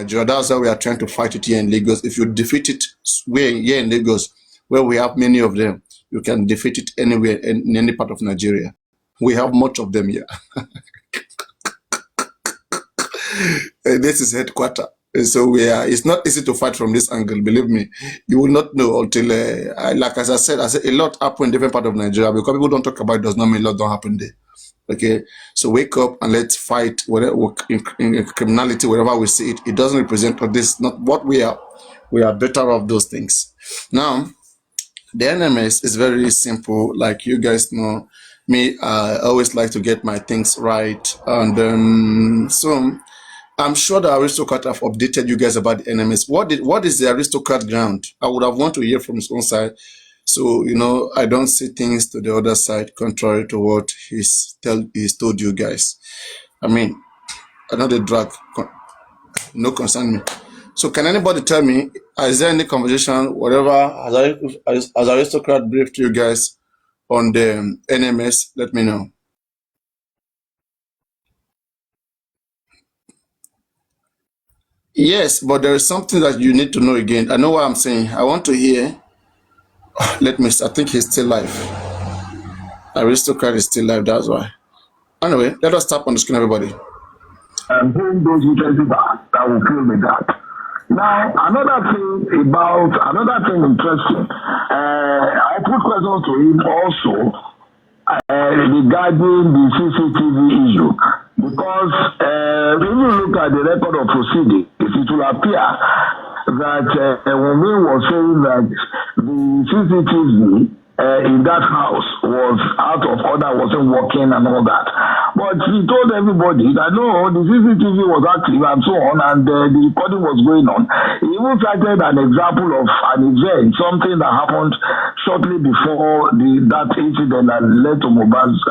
Nigeria. That's why we are trying to fight it here in Lagos. If you defeat it here in Lagos, where we have many of them, you can defeat it anywhere in any part of Nigeria. We have much of them here. This is headquarters. So it's not easy to fight from this angle. Believe me, you will not know until, like as I said, a lot happen in different part of Nigeria. Because people don't talk about it does not mean a lot don't happen there. Okay, so wake up and let's fight whatever in criminality, wherever we see it. It doesn't represent, or this not what we are. We are better off those things. Now, the NMS is very simple. Like you guys know, me, I always like to get my things right, and so I'm sure the aristocrat have updated you guys about the NMS. What is the aristocrat ground? I would have want to hear from his own side. So, I don't see things to the other side, contrary to what he's told you guys. I mean, another drug, no concern me. So can anybody tell me, is there any conversation, whatever, as aristocrat briefed you guys on the NMS? Let me know. Yes, but there is something that you need to know again. I know what I'm saying. I want to hear. Let me. I think he's still live. Aristocrat is still live. That's why. Anyway, let us tap on the screen, everybody. Bring those interested that will fill the gap. Now, another thing interesting. I put questions to him also regarding the CCTV issue, because when you look at the record of proceedings, it will appear that Wunmi was saying that the CCTV in that house was out of order, wasn't working and all that. But he told everybody that no, the CCTV was active and so on, and the recording was going on. He even cited an example of an event, something that happened shortly before that incident that led to Mohbad's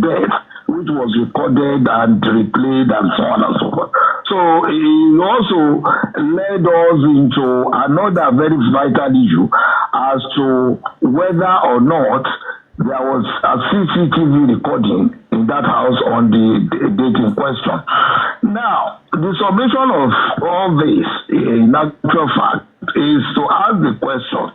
death, which was recorded and replayed and so on and so forth. So he also led us into another very vital issue as to whether or not there was a CCTV recording in that house on the date in question. Now, the submission of all this, in actual fact, is to ask the question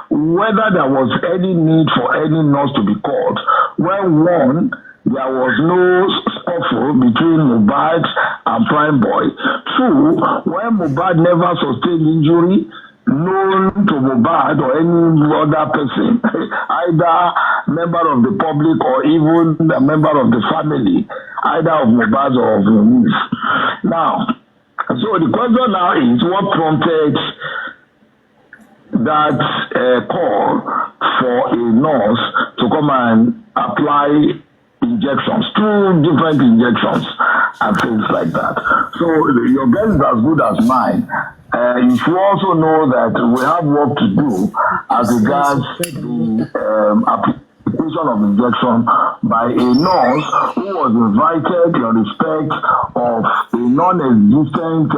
whether there was any need for any nurse to be called when one, there was no scuffle between Mohbad and Prime Boy. Two, when Mohbad never sustained injury known to Mohbad or any other person, either member of the public or even a member of the family, either of Mohbad or of Wunmi. Now, so the question now is what prompted that call for a nurse to come and apply injections, 2 different injections and things like that. So your guess is as good as mine. You should also know that we have work to do as regards the application of injection by a nurse who was invited in respect of a non-existent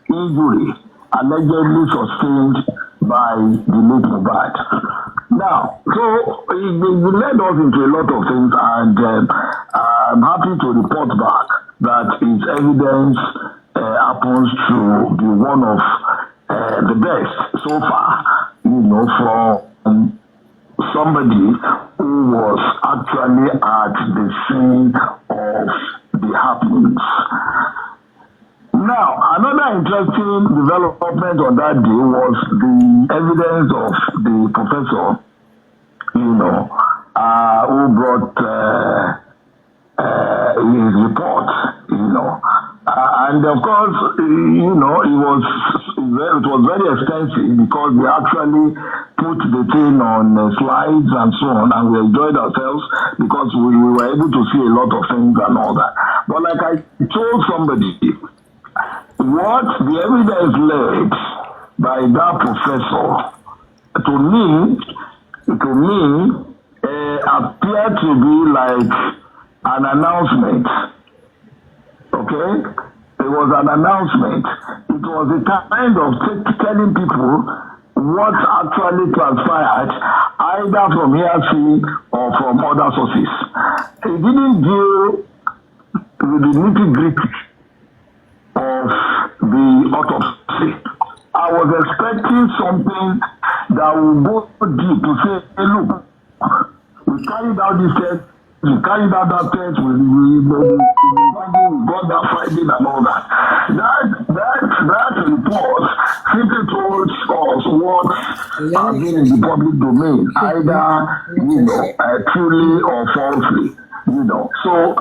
injury allegedly sustained by the late Mohbad. Now, so it led us into a lot of things, and I'm happy to report back that its evidence happens to be one of the best so far, from somebody who was actually at the scene of the happenings. Now, another interesting development on that day was the evidence of the professor, who brought his report, and of course, it was very extensive because we actually put the thing on slides and so on, and we enjoyed ourselves because we were able to see a lot of things and all that. But like I told somebody, what the evidence led by that professor to me appeared to be like an announcement. Okay? It was an announcement. It was a kind of telling people what actually transpired, either from hearsay or from other sources. It didn't deal with the nitty-gritty of the doing something that will go deep to say, hey, look, we carried out this test, we carried out that test, we got that finding and all that. That report simply told us what has been in the public domain, either truly or falsely. So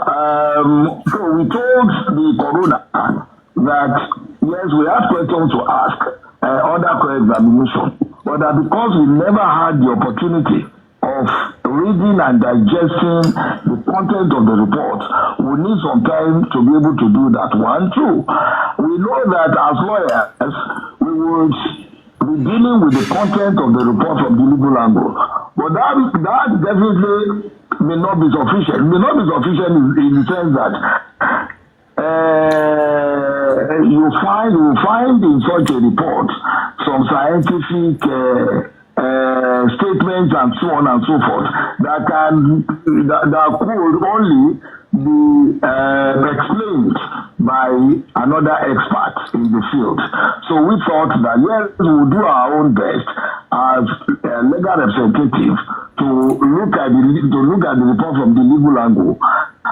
we told the coroner that yes, we have questions to ask under co-examination, but that because we never had the opportunity of reading and digesting the content of the report, we need some time to be able to do that. One, two, we know that as lawyers, we would be dealing with the content of the report from the legal angle, but that definitely may not be sufficient. May not be sufficient in the sense that you find in such a report some scientific statements and so on and so forth that could only be explained by another expert in the field. So we thought that yes, we'll do our own best as a legal representative to look at the report from the legal angle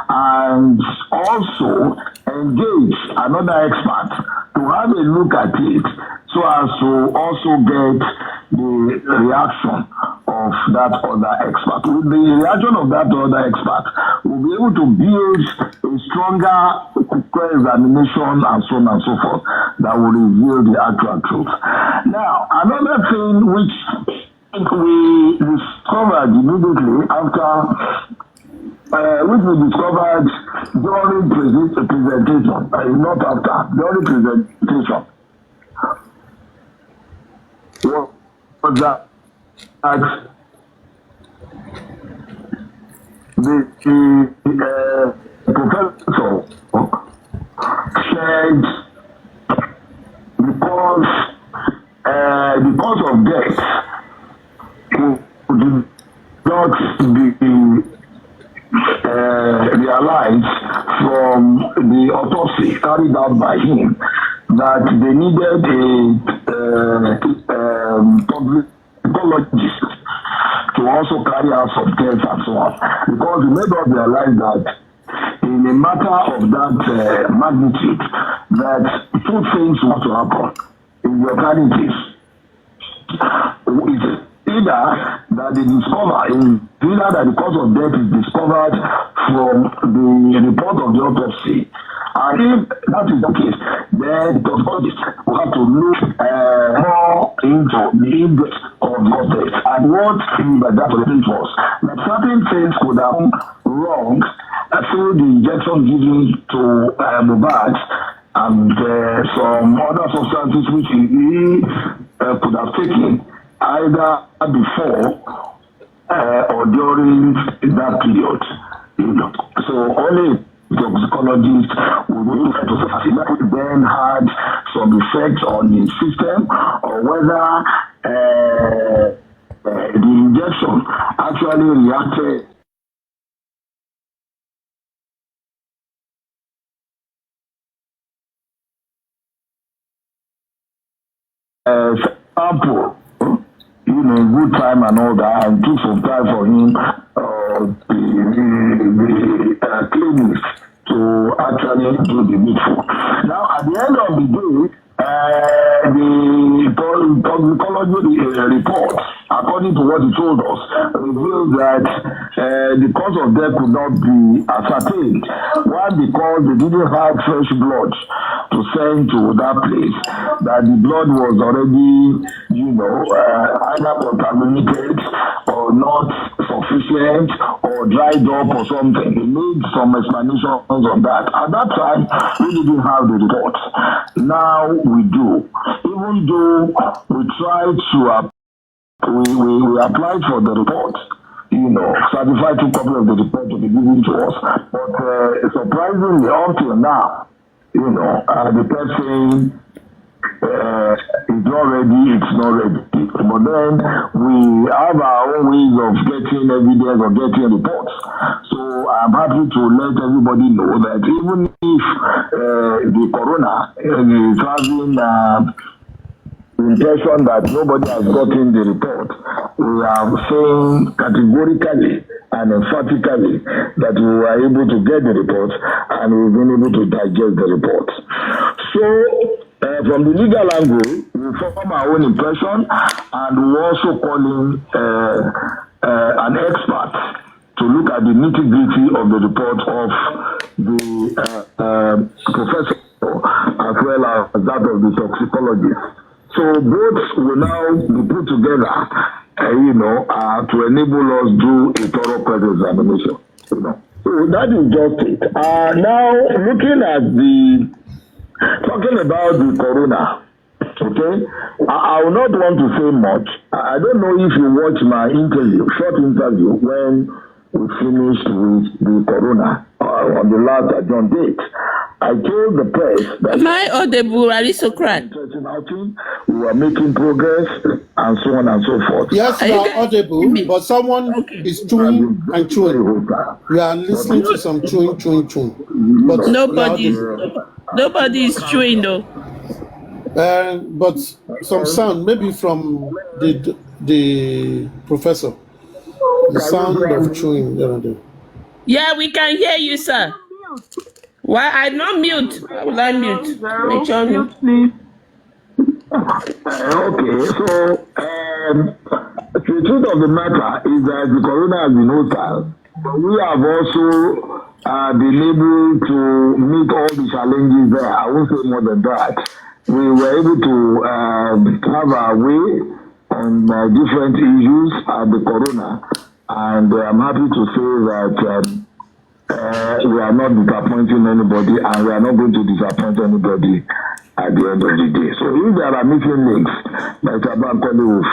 and also engage another expert to have a look at it so as to also get the reaction of that other expert. With the reaction of that other expert, we'll be able to build a stronger examination and so on and so forth that will reveal the actual truth. Now, another thing which we discovered immediately after which we discovered during presentation, not after, during presentation, was that the professor said because of death could not be realized from the autopsy carried out by him that they needed a toxicologist to also carry out some tests and so on, because we made us realize that in a matter of that magnitude, that two things want to happen in the alternatives. Either that they discover, either that the cause of death is discovered from the report of the autopsy, and if that is the case, then the toxicologist will have to look more into the index of the death. And what that was that certain things could have gone wrong through the injection given to Mohbad and some other substances which he could have taken either before or during that period. So only toxicologist would then had some effect on the system, or whether the injection actually reacted sample, good time and all that, and took some time for him, the clinics to actually do the needful. Now, at the end of the day, the toxicology report, according to what he told us, revealed that the cause of death could not be ascertained. One, because they didn't have fresh blood to send to that place, that the blood was already, either contaminated or not sufficient or dried up or something. He made some explanations on that. At that time, we didn't have the report. Now we do. Even though we tried to we applied for the report, certified 2 copies of the report to be given to us, but surprisingly, up till now, the person is not ready, it's not ready. But then we have our own ways of getting evidence or getting reports. So I'm happy to let everybody know that even if the corona is having impression that nobody has gotten the report. We are saying categorically and emphatically that we were able to get the report and we've been able to digest the report. So, from the legal angle, we form our own impression and we also call in an expert to look at the nitty-gritty of the report of the professor as well as that of the toxicologist. So both will now be put together, to enable us do a thorough cross-examination. So that is just it. Now, looking at talking about the corona, okay, I will not want to say much. I don't know if you watched my short interview, when we finished with the corona on the last adjourned date. I told the press that am I audible, aristocrat? We were making progress and so on and so forth. Yes, you are audible, but someone is chewing and chewing. We are listening to some chewing. But Nobody is chewing though. But some sound, maybe from the professor. The sound of chewing. Yeah, we can hear you, sir. Why I not mute? Why will I mute? Make sure mute, please. Okay, so the truth of the matter is that the corona has been hostile, but we have also been able to meet all the challenges there. I won't say more than that. We were able to have our way on different issues at the corona, and I'm happy to say that we are not disappointing anybody, and we are not going to disappoint anybody at the end of the day. So if there are missing links, Mr. Bankole will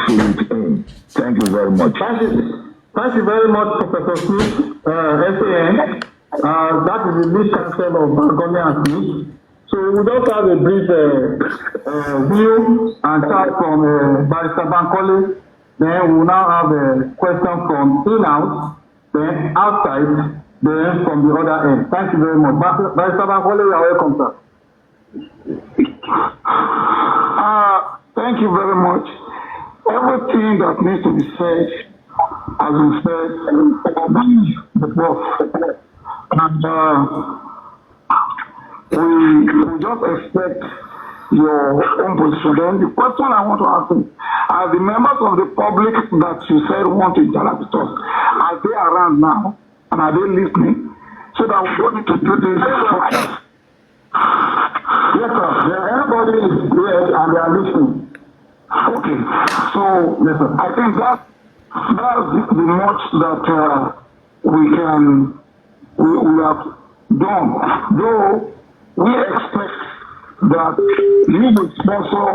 fill it in. Thank you very much. Thank you very much, Professor Smith, SAN. That is the lead counsel of Bankole and Smith. So we just have a brief view and chat from Barrister Bankole. Then we will now have a question from in-house, then outside, then from the other end. Thank you very much. Barrister Bankole, you are welcome, sir. Thank you very much. Everything that needs to be said has been said before. And we just expect your own position. Then the question I want to ask you, are the members of the public that you said want to interact with us, are they around now? And are they listening? So that we don't need to do this for Yes, sir. Everybody is here and they are listening. Okay. So, yes, sir. I think that's the much that we have done. Though we expect that you will sponsor,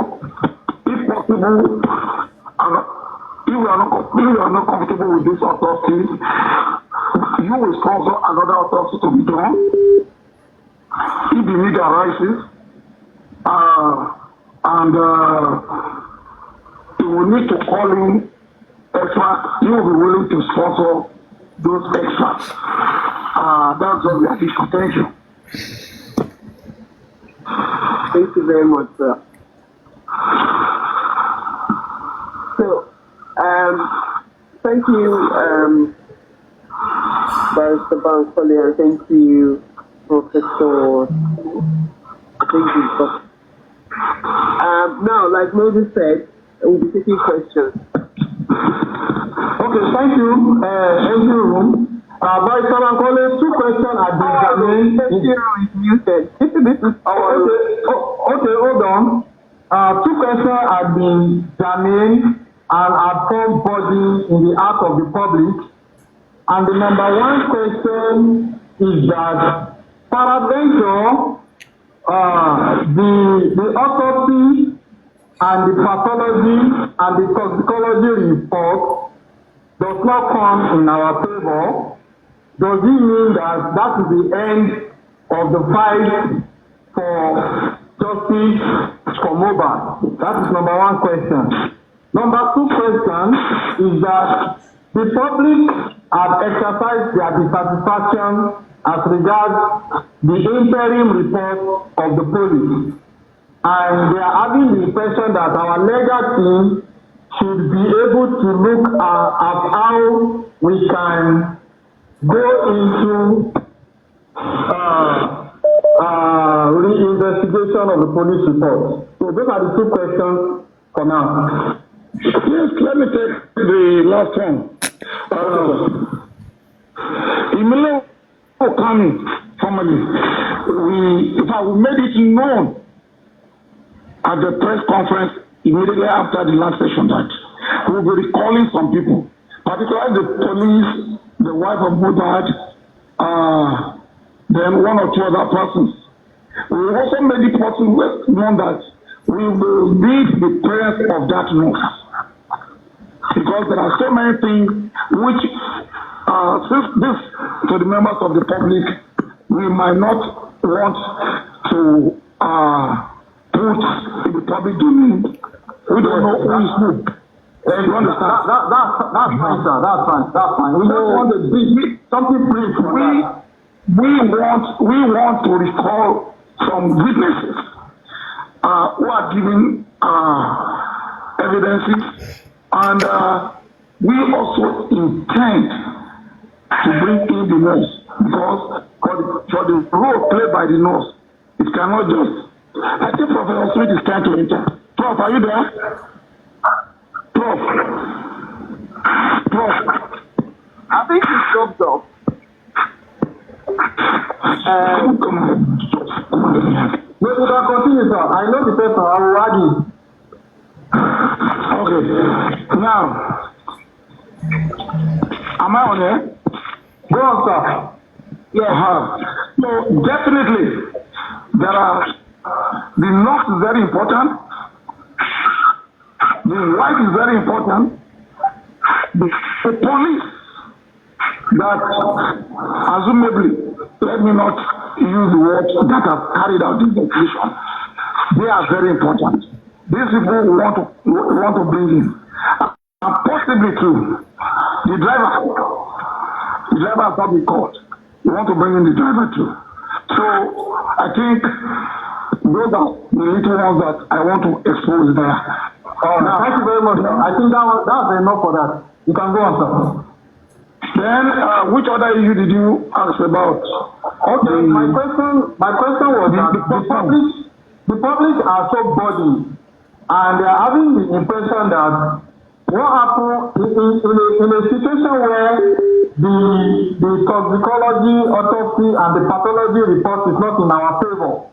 if possible, and if you are not comfortable with this autopsy, you will sponsor another autopsy to be done. If the need arises, and you will need to call in experts, you will be willing to sponsor those experts. That's all we are doing. Thank you. Thank you very much, sir. So, thank you, Barrister Bankole, and thank you, Professor. Thank you. Now, like Moses said, we'll be taking questions. Okay, thank you, engine room. Barrister Bankole, 2 questions are being engine room is muted. This is okay, hold on. 2 questions are being germane and are formed body in the heart of the public. And the number 1 question is that peradventure, the autopsy and the pathology and the toxicology report does not come in our favor. Does it mean that that is the end of the fight for justice for Mohbad? That is number 1 question. Number 2 question is that the public have exercised their dissatisfaction as regards the interim report of the police. and they are having the impression that our legal team should be able to look at how we can go into re-investigation of the police report. So those are the two questions for now. Yes, let me take the last one. Emilio coming formally. We made it known at the press conference immediately after the last session that we will be recalling some people, particularly the police, the wife of Mohbad, then one or two other persons. We also made it possible known that we will need the presence of that note, because there are so many things which, since this to the members of the public, we might not want to put in the public domain. We don't know who is who. You understand? That's fine, sir. That's fine. We just want to be something brief. We want to recall some witnesses who are giving evidences, and we also intend to bring in the nurse, because for the role played by the nurse, it cannot just. I think Professor Smith is trying to enter. Prof, are you there? Prof. I think he's dropped off. Come on. We can continue, sir. I know the person. I will argue. Okay. Now, am I on air? Go on, sir. Yeah. So definitely, there are. The nurse is very important. The wife is very important. The police that, assumably, let me not use the word that have carried out this investigation, they are very important. These people want to bring in, and possibly too, the driver has not been caught. We want to bring in the driver too. So I think those are the little ones that I want to expose there. Now, thank you very much. I think that's enough for that. You can go on, sir. Then, which other issue did you ask about? Okay, my question was that the public are so burdened, and they are having the impression that what happened in a situation where the toxicology, autopsy, and the pathology report is not in our favor,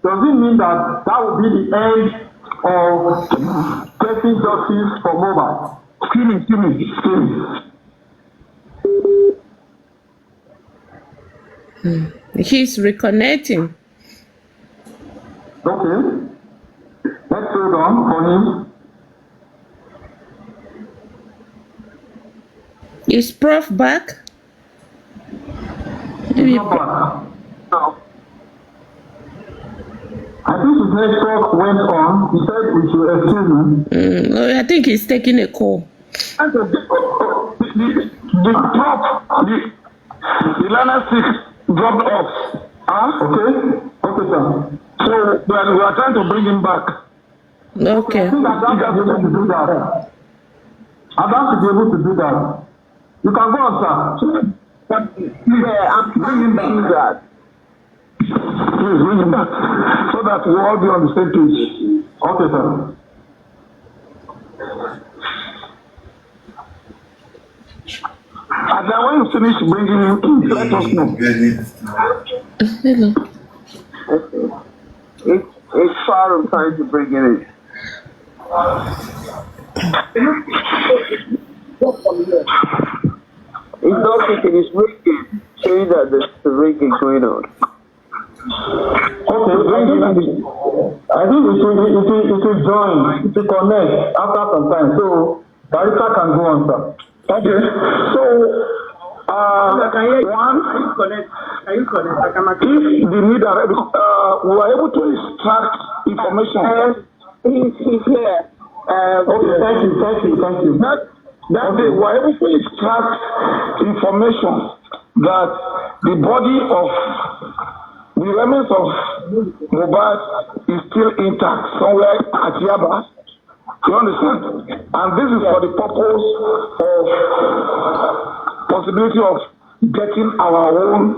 does it mean that will be the end of getting justice for Mohbad? Excuse me. He's reconnecting. Okay. Let's hold on for him. Is Prof back? He's not back. No. I think his network went on. He said we should excuse him. I think he's taking a call. The learner 6 dropped off. Okay, sir. So we are trying to bring him back. Okay. I think Adam should be able to do that. Adam should be able to do that. You can go on, sir. Yeah, I'm bringing that. Please bring him back so that we'll all be on the same page. Okay, sir. And then when you finish bringing him in, let us know. It's far of trying to bring it in. It's not thinking, it's ringing, showing that there's a ringing going on. Okay, I think it will join, it will connect after some time. So, Barista can go on, sir. Okay, so, one, if the leader, we are able to extract information. He's here. Okay, thank you. That day, we are able to extract information that the body of the the remains of Mohbad is still intact somewhere at Yaba. You understand? And this is for the purpose of possibility of getting our own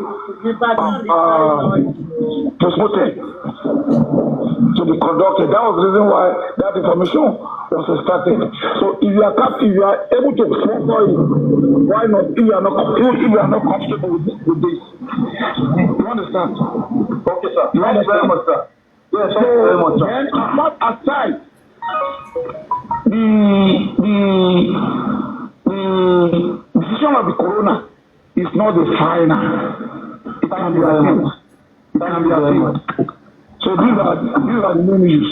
postmortem to be conducted. That was the reason why that information was extracted. So if you are able to sponsor it, why not? If you are not comfortable with this, you understand? Okay, sir. You understand? Very much, sir. Yes, so, very much, sir. Then, not aside the decision of the corona is not the final. It can be appealed. It can be appealed. So these are the main issues.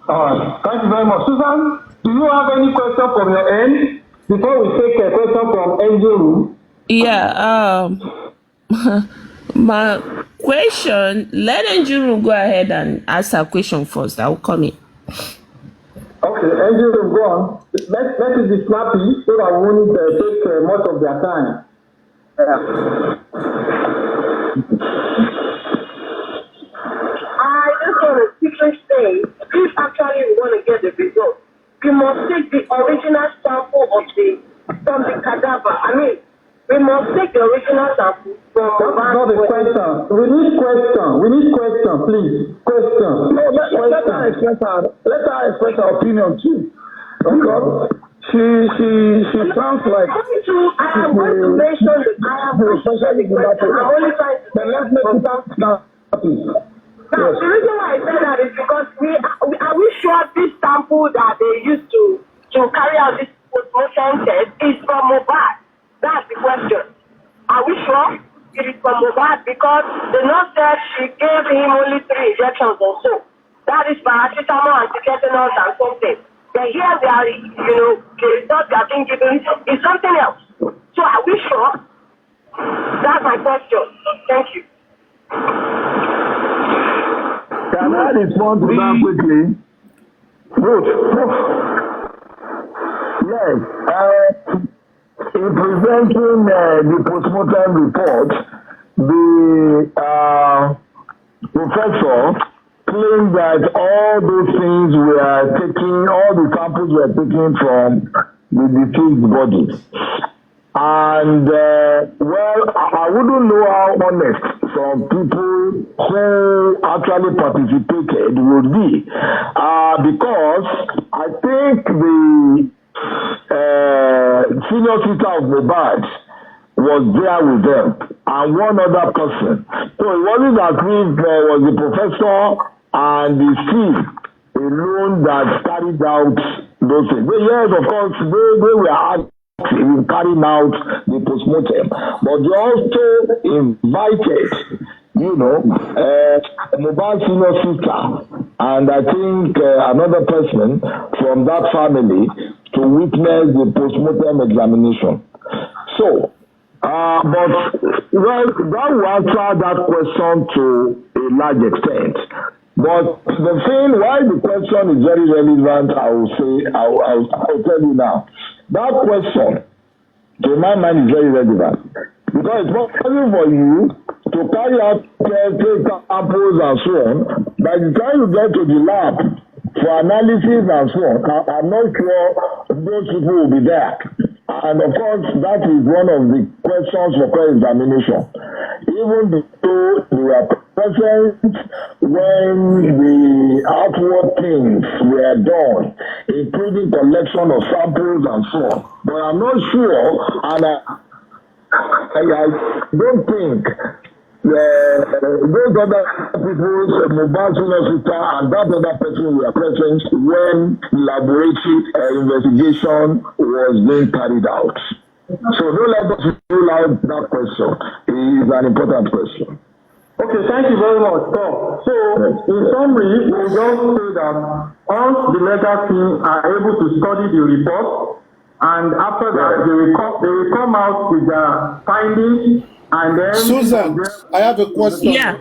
All right. Thank you very much. Susan, do you have any question from your end before we take a question from NGO? Yeah, my question, let NGO go ahead and ask her question first. I'll come in. Okay, NGO, go on. Let it be snappy so that we won't take much of their time. I just want to quickly say, if actually we want to get the result, we must take the original sample from the cadaver. I mean, we must take the original sample from the That's not a question. We need question, please. Question. No, let her express her opinion too. Because she sounds like I am going to mention the I'm only trying to then let's make it now. Now, the reason why I said that is because are we sure this sample that they used to carry out this postmortem test is from Mohbad? That's the question. Are we sure it is from Mohbad? Because the nurse said she gave him only 3 injections or so. That is paracetamol and tetanus and something. Then here they are, the result they are being given is something else. So are we sure? That's my question. Thank you. Can I respond to that quickly? Good. Yes. In presenting the postmortem report, the professor claimed that all those things all the samples were taken from the deceased body. And, well, I wouldn't know how honest some people who actually participated would be. Because I think the senior sister of Mohbad was there with them and one other person. So it wasn't as if there was the professor and the team alone that carried out those things. But yes, of course, they were active in carrying out the postmortem, but they also invited, Mohbad's senior sister and I think another person from that family to witness the postmortem examination. So, but well, that will answer that question to a large extent. But the thing why the question is very relevant, I'll tell you now. That question, to my mind, is very relevant because it's possible for you to carry out take samples and so on. By the time you get to the lab for analysis and so on, I'm not sure those people will be there. And of course, that is one of the questions for cross-examination. Even though they were present when the outward things were done, including collection of samples and so on. But I'm not sure, and I don't think those other people's mobile sister and that other person were present when laboratory investigation was being carried out. So don't let us rule out that question. It is an important question. Okay, thank you very much, Tom. So, in summary, we just say that once the legal team are able to study the report, and after that, they will come out with their findings. And then Susan, I have a question. Yeah.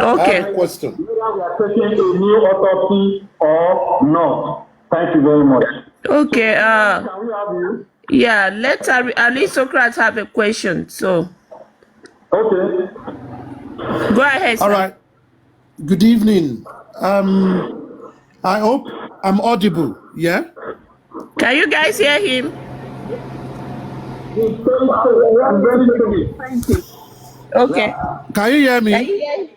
Okay. I have a question. Whether we are taking a new autopsy or not. Thank you very much. Okay. Can we have you? Yeah. Let Aristocrat have a question. So. Okay. Go ahead, All sir. right. Good evening. I hope I'm audible. Yeah. Can you guys hear him? Okay. Can you hear Can me? you hear him?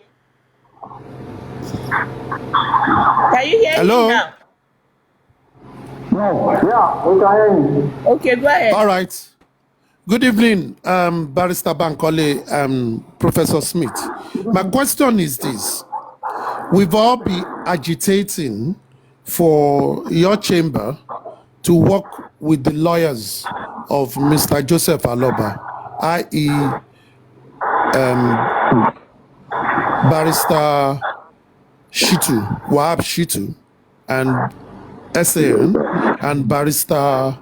Can you hear him Hello. now? No, yeah, we can hear you. Okay, go ahead. All right. Good evening, Barrister Bankole and Professor Smith. My question is this. We've all been agitating for your chamber to work with the lawyers of Mr. Joseph Aloba, i.e. Barrister Shitu, Wahab Shitu, and SAN, and Barrister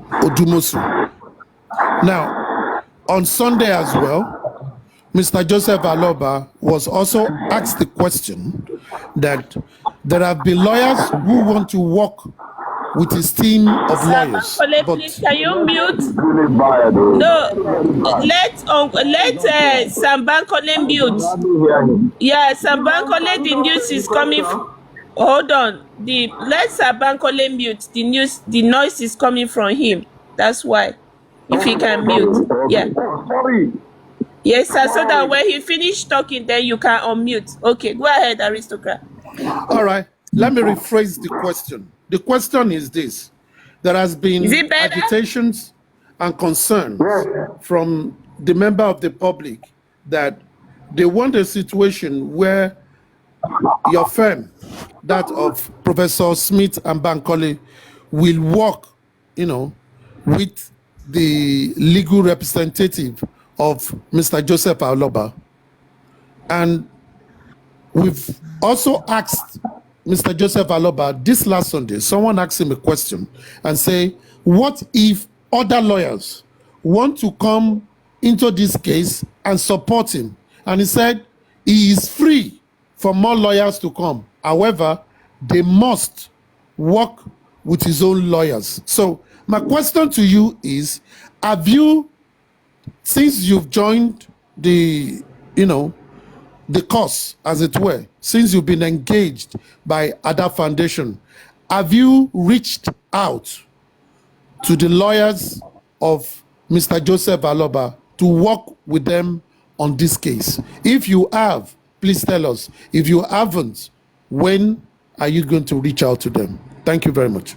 Odumosu. Now, on Sunday as well, Mr. Joseph Aloba was also asked the question that there have been lawyers who want to work with his team of lawyers. Bankole, But please, can you mute? Really bad. No, let Sam Bankole mute. Yeah, Sam Bankole, the news is coming. Hold on. Let Sam Bankole mute. The noise is coming from him. That's why. If he can mute. Yeah. Sorry. Yes, sir. So that when he finish talking, then you can unmute. Okay, go ahead, Aristocrat. all right, let me rephrase the question. The question is this. There has been Is it better? agitations and concerns from the member of the public that they want a situation where your firm, that of Professor Smith and Bankole, will work, with the legal representative of Mr. Joseph Aloba. And we've also asked Mr. Joseph Aloba this last Sunday, someone asked him a question and say, what if other lawyers want to come into this case and support him? And he said he is free for more lawyers to come. However, they must work with his own lawyers. So my question to you is, have you, since you've joined the course, as it were, since you've been engaged by Ada Foundation, have you reached out to the lawyers of Mr. Joseph Aloba to work with them on this case? If you have, please tell us. If you haven't, when are you going to reach out to them? Thank you very much.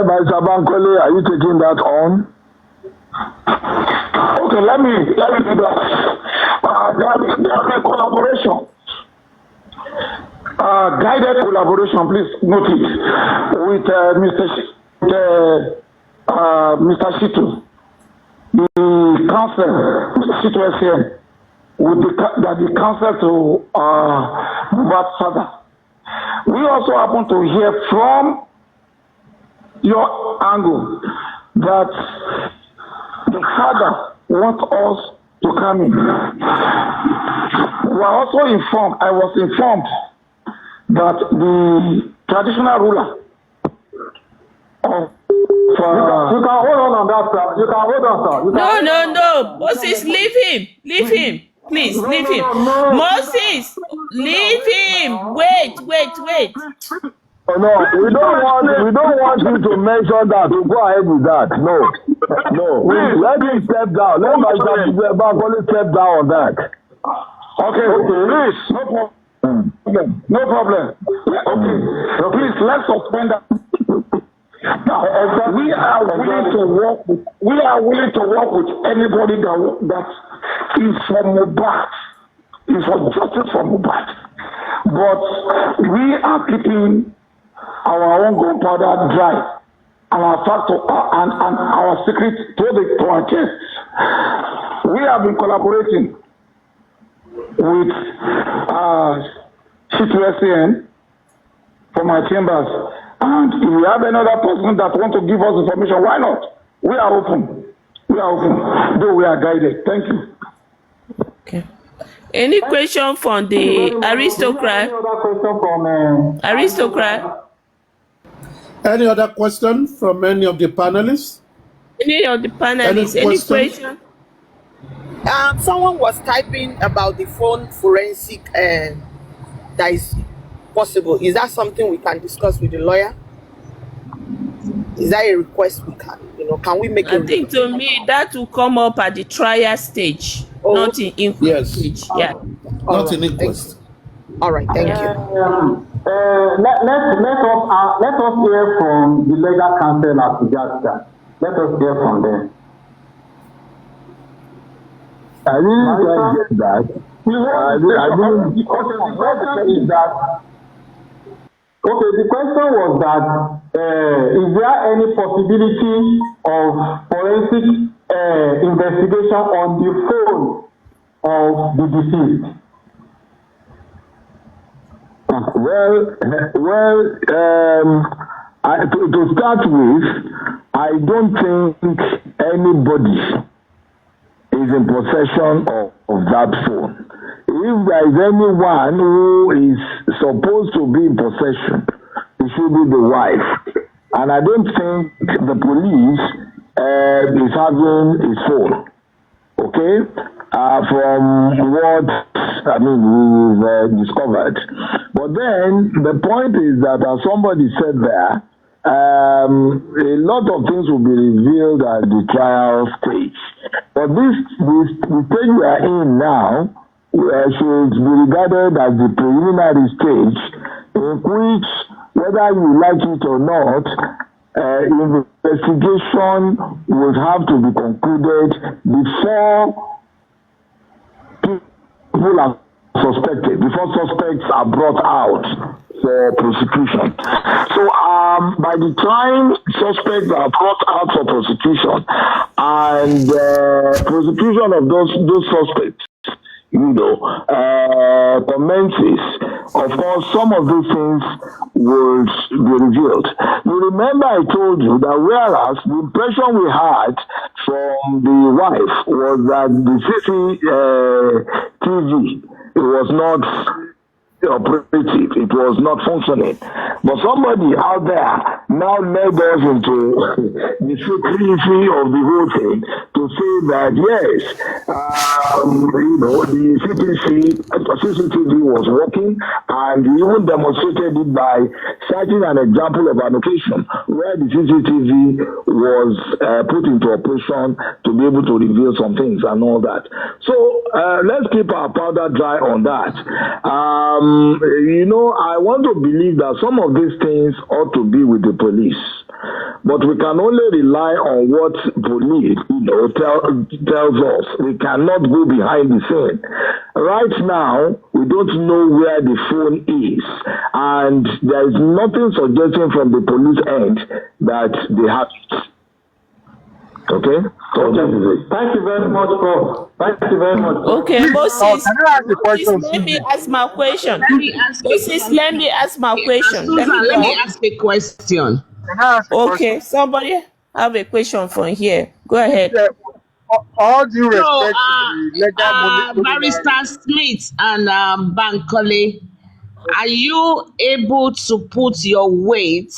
Barrister Bankole, are you taking that on? Okay, let me do that. There are collaboration. Guided collaboration, please note it, with Mr. Shitu, the council, Shitu SN, with the council to Mohbad's father. We also happen to hear from your angle that the father wants us to come in. We are also informed, I was informed that the traditional ruler of You can hold on that, sir. You can hold on, sir. No. Moses, leave him. Leave him. Please, leave him. Moses, leave him. Wait. No, we don't want you to mention that. We'll go ahead with that. No. Let him step down. Let Barrister Bankole step down on that. Okay. Please, no problem. Okay. So please, let's suspend that. Now, we are willing to work with anybody that is from Mohbad, is for justice for Mohbad. But we are keeping our own gunpowder dry, our factor and our secret to our chest. We have been collaborating with C2SCN for my chambers, and if we have another person that want to give us information, why not? We are open, though we are guided. Thank you. Okay. Any question from the aristocrat? Any other question from Aristocrat? Any other question from any of the panelists? Any of the panelists, any question? Someone was typing about the phone forensic that is possible. Is that something we can discuss with the lawyer? Is that a request we can, can we make I think to me that will come up at the trial stage, not in inquest stage. Yeah. Not in inquest. All right, thank you. Let us hear from the legal counsel at Ijasta. Let us hear from them. I really don't get that. The question was that is there any possibility of forensic investigation on the phone of the deceased? To start with, I don't think anybody is in possession of that phone. If there is anyone who is supposed to be in possession, it should be the wife. And I don't think the police is having his phone. Okay? From what we've discovered. But then the point is that, as somebody said there, a lot of things will be revealed at the trial stage. But the stage we are in now should be regarded as the preliminary stage, in which, whether you like it or not, investigation will have to be concluded before people are suspected, before suspects are brought out for prosecution. So by the time suspects are brought out for prosecution and prosecution of those suspects commences, of course, some of these things would be revealed. You remember I told you that whereas the impression we had from the wife was that the CCTV was not operative, it was not functioning. But somebody out there now led us into the secrecy of the whole thing to say that yes, the CCTV was working, and he even demonstrated it by citing an example of an occasion where the CCTV was put into operation to be able to reveal some things and all that. So let's keep our powder dry on that. I want to believe that some of these things ought to be with the police, but we can only rely on what police, tells us. We cannot go behind the scene. Right now, we don't know where the phone is, and there is nothing suggesting from the police end that they have it. Okay? So thank you very much, Prof. Thank you very much. Okay, Moses, let me ask my question. Let me ask my question. Let me ask a question. Okay, somebody have a question from here. Go ahead. All due respect to the legal Barrister Smith and Bankole, are you able to put your weight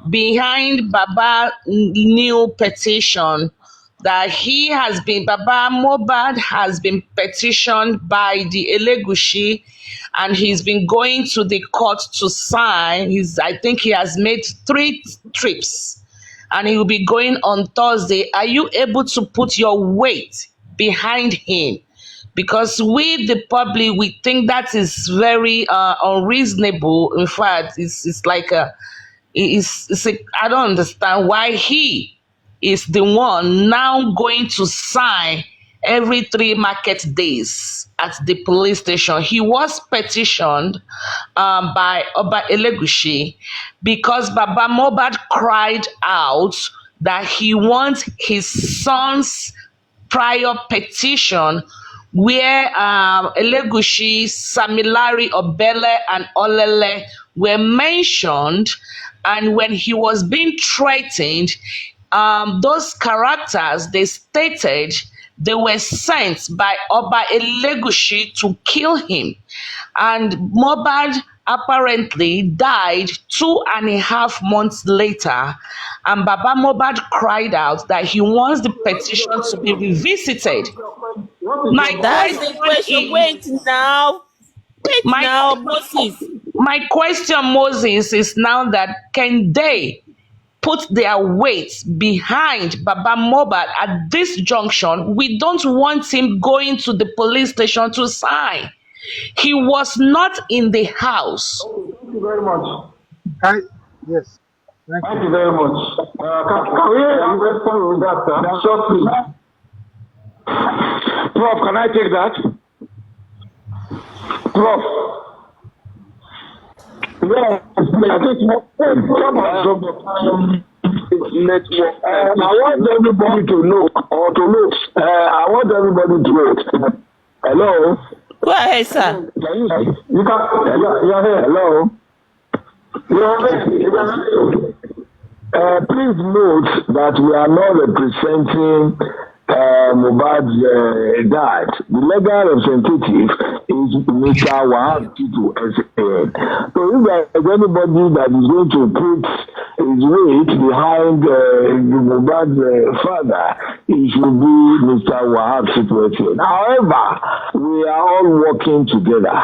behind Baba new petition that Baba Mohbad has been petitioned by the Elegushi, and he's been going to the court to sign. I think he has made 3 trips, and he will be going on Thursday. Are you able to put your weight behind him? Because we, the public, we think that is very unreasonable. In fact, it's like I don't understand why he is the one now going to sign every 3 market days at the police station. He was petitioned by Oba Elegushi because Baba Mohbad cried out that he wants his son's prior petition where Elegushi, Samilari, Obele, and Olele were mentioned, and when he was being threatened, those characters, they stated they were sent by Oba Elegushi to kill him. And Mohbad apparently died 2.5 months later, and Baba Mohbad cried out that he wants the petition to be revisited. My That's the question. Wait now. my Moses. my question, Moses, is now that can they put their weight behind Baba Mohbad at this junction? We don't want him going to the police station to sign. He was not in the house. Thank you very much. Yes. Thank you very much. Can we respond with that, sir? Shortly. Prof, can I take that? Prof. Yeah, I think network. I want everybody to know, or to look. I want everybody to wait. Hello? Go ahead, sir. You can, you're here. Hello? You're here. Please note that we are not representing Mohbad's dad. The legal representative is Mr. Wahab Titu SAN. So if there is anybody that is going to put his weight behind Mohbad's father, it should be Mr. Wahab Titu SAN. However, we are all working together.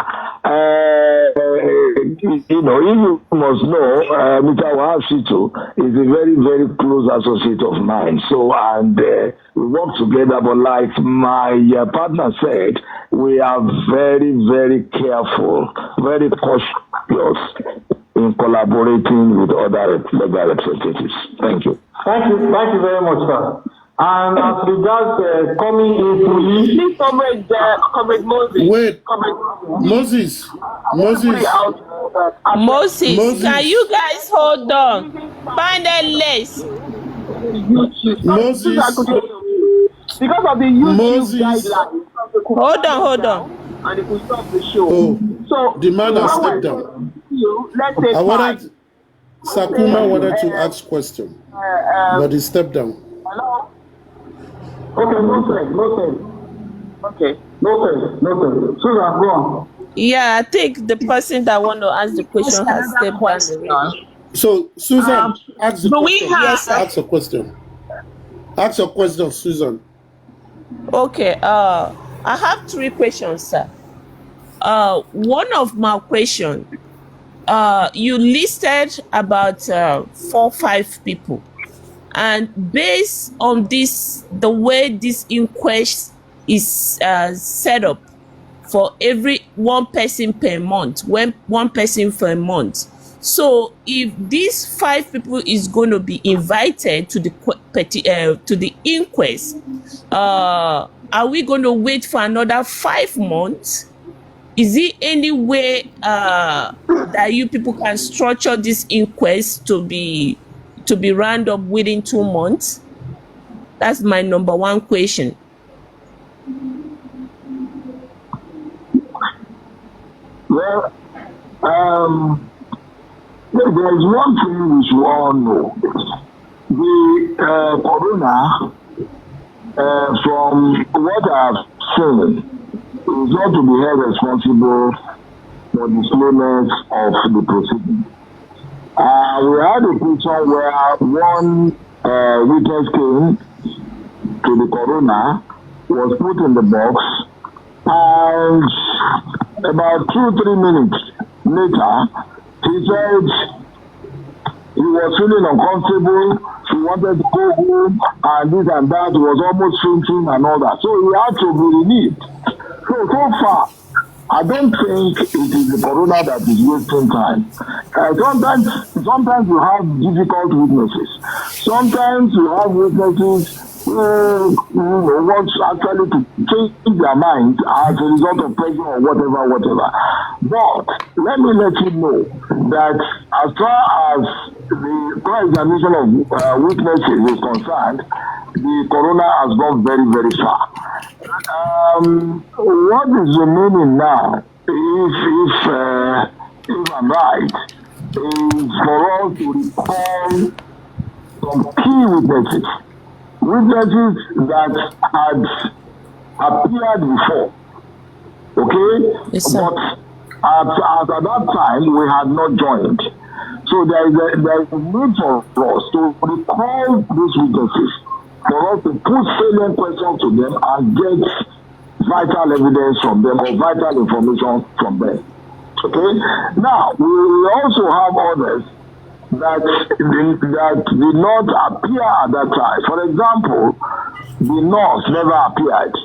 You know, you must know, Mr. Wahab Titu is a very, very close associate of mine. So, and we work together, but like my partner said, we are very, very careful, very cautious in collaborating with other legal representatives. Thank you. Thank you very much, sir. And as regards coming in police, Please, Comrade Moses. Wait, Moses, Moses, can you guys hold on? Panelists. Moses, Because of the YouTube Moses. guidelines. Hold on. And it will stop the show. Oh, So the man has when stepped we're down. let's say Sakuma wanted to ask question, but he stepped down. hello? Okay, no sense. Okay. No sense. Susan, go on. Yeah, I think the person that want to ask the question has stepped down already. So, Susan, ask the do we question. have- Yes, sir. Ask a question. Ask your question, Susan. Okay, I have 3 questions, sir. One of my question, you listed about 4-5 people, and based on this, the way this inquest is set up for every one person per month, one person per month. So if these 5 people is going to be invited to the inquest, are we going to wait for another 5 months? Is there any way that you people can structure this inquest to be round up within 2 months? That's my number 1 question. Well, there is one thing we should all know. The corona, from what I've seen, is not to be held responsible for the slowness of the proceeding. We had a picture where one witness came to the corona, was put in the box, and about 2-3 minutes later, he said he was feeling uncomfortable, he wanted to go home, and this and that, was almost fainting and all that. So he had to be relieved. So far, I don't think it is the corona that is wasting time. Sometimes you have difficult witnesses. Sometimes you have witnesses who want actually to change their mind as a result of pressure or whatever. But let me let you know that as far as the cross-examination of witnesses is concerned, the corona has gone very, very far. What is remaining now, if I'm right, is for us to recall some key witnesses that had appeared before. Okay? Yes, sir. But at that time, we had not joined. So there is a need for us to recall these witnesses, for us to put salient questions to them and get vital evidence from them or vital information from them. Okay? Now, we also have others that did not appear at that time. For example, the nurse never appeared,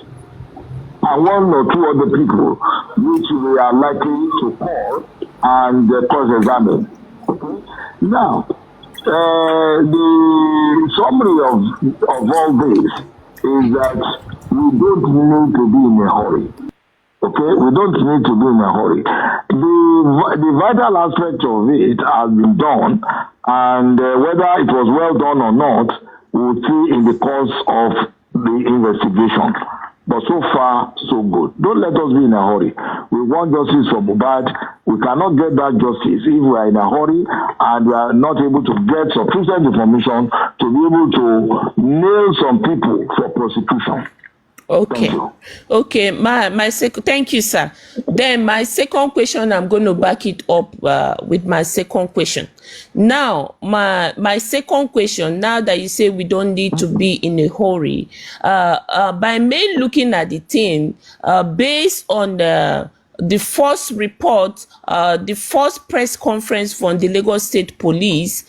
and one or two other people which we are likely to call and cross-examine. Okay? Now, the summary of all this is that we don't need to be in a hurry. Okay, we don't need to be in a hurry. The vital aspect of it has been done, and whether it was well done or not, we'll see in the course of the investigation. But so far, so good. Don't let us be in a hurry. We want justice for Mohbad. We cannot get that justice if we are in a hurry and we are not able to get sufficient information to be able to nail some people for prosecution. Okay. Okay. My second. Thank you, sir. Then my second question, I'm going to back it up with my second question. Now, my second question. Now that you say we don't need to be in a hurry, by me looking at the thing, based on the first report, the first press conference from the Lagos State Police.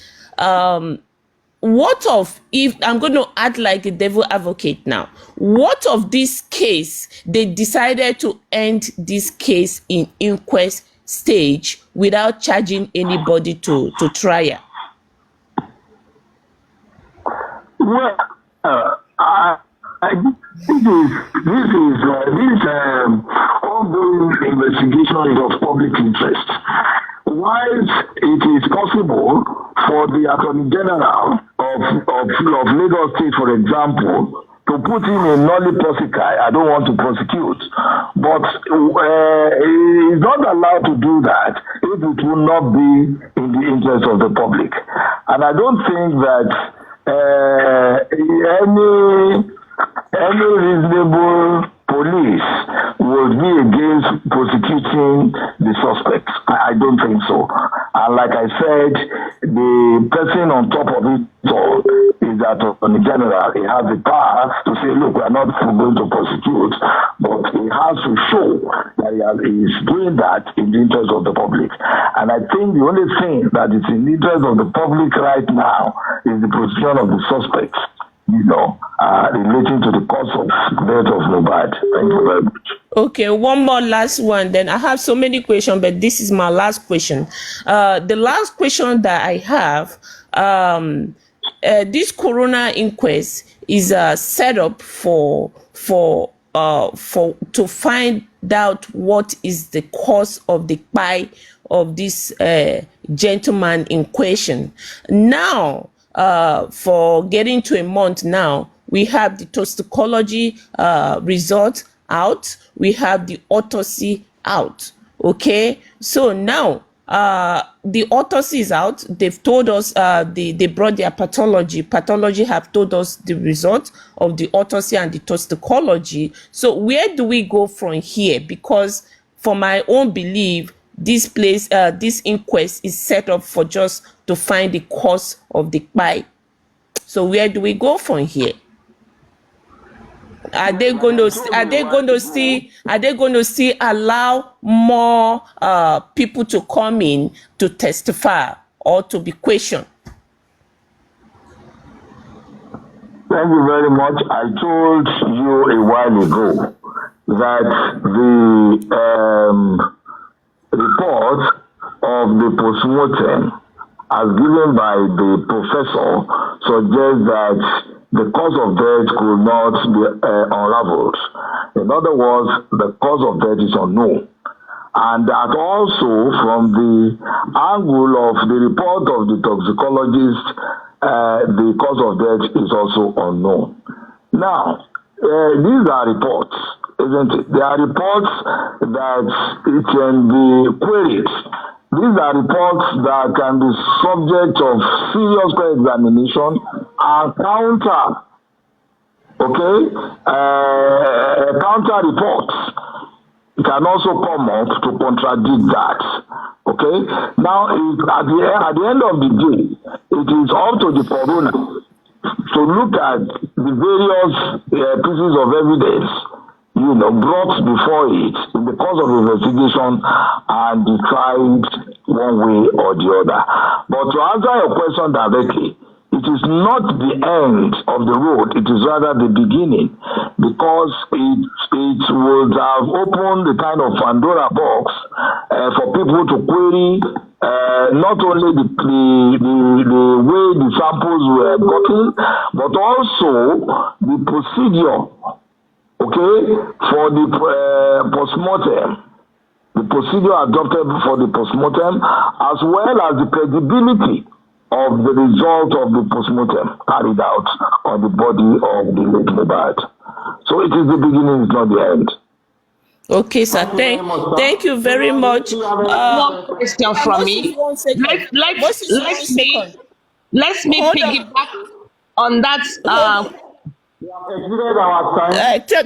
What of if I'm going to act like a devil advocate now? What of this case? They decided to end this case in inquest stage without charging anybody to trial. Well, this ongoing investigation is of public interest. While it is possible for the Attorney General of Lagos State, for example, to put in a nolli prosequi, I don't want to prosecute, but he is not allowed to do that if it will not be in the interest of the public. And I don't think that any reasonable police would be against prosecuting the suspects. I don't think so. And like I said, the person on top of it all is that Attorney General. He has the power to say, look, we are not going to prosecute, but he has to show that he is doing that in the interest of the public. And I think the only thing that is in the interest of the public right now is the prosecution of the suspects, relating to the cause of death of Mohbad. Thank you very much. Okay, one more last one. Then I have so many questions, but this is my last question. The last question that I have, this corona inquest is set up for to find out what is the cause of the death of this gentleman in question. Now, for getting to a month now, we have the toxicology result out. We have the autopsy out. Okay, so now the autopsy is out. They've told us they brought their pathology. Pathology have told us the result of the autopsy and the toxicology. So where do we go from here? Because for my own belief, this place, this inquest is set up for just to find the cause of the death. So where do we go from here? Are they going to still allow more people to come in to testify or to be questioned? Thank you very much. I told you a while ago that the report of the postmortem as given by the professor suggests that the cause of death could not be unraveled. In other words, the cause of death is unknown. And that also from the angle of the report of the toxicologist, the cause of death is also unknown. Now, these are reports, isn't it? They are reports that it can be queried. These are reports that can be subject of serious examination and counter reports. can also come up to contradict that. Okay? Now, at the end of the day, it is up to the coroner to look at the various pieces of evidence, brought before it in the course of investigation and decide one way or the other. But to answer your question directly, it is not the end of the road, it is rather the beginning, because it would have opened the kind of Pandora box for people to query not only the way the samples were gotten, but also the procedure, okay, for the postmortem, the procedure adopted for the postmortem, as well as the credibility of the result of the postmortem carried out on the body of the late Mohbad. So it is the beginning, it's not the end. Okay, sir. Thank you very much. One question from me. Let me piggyback on that.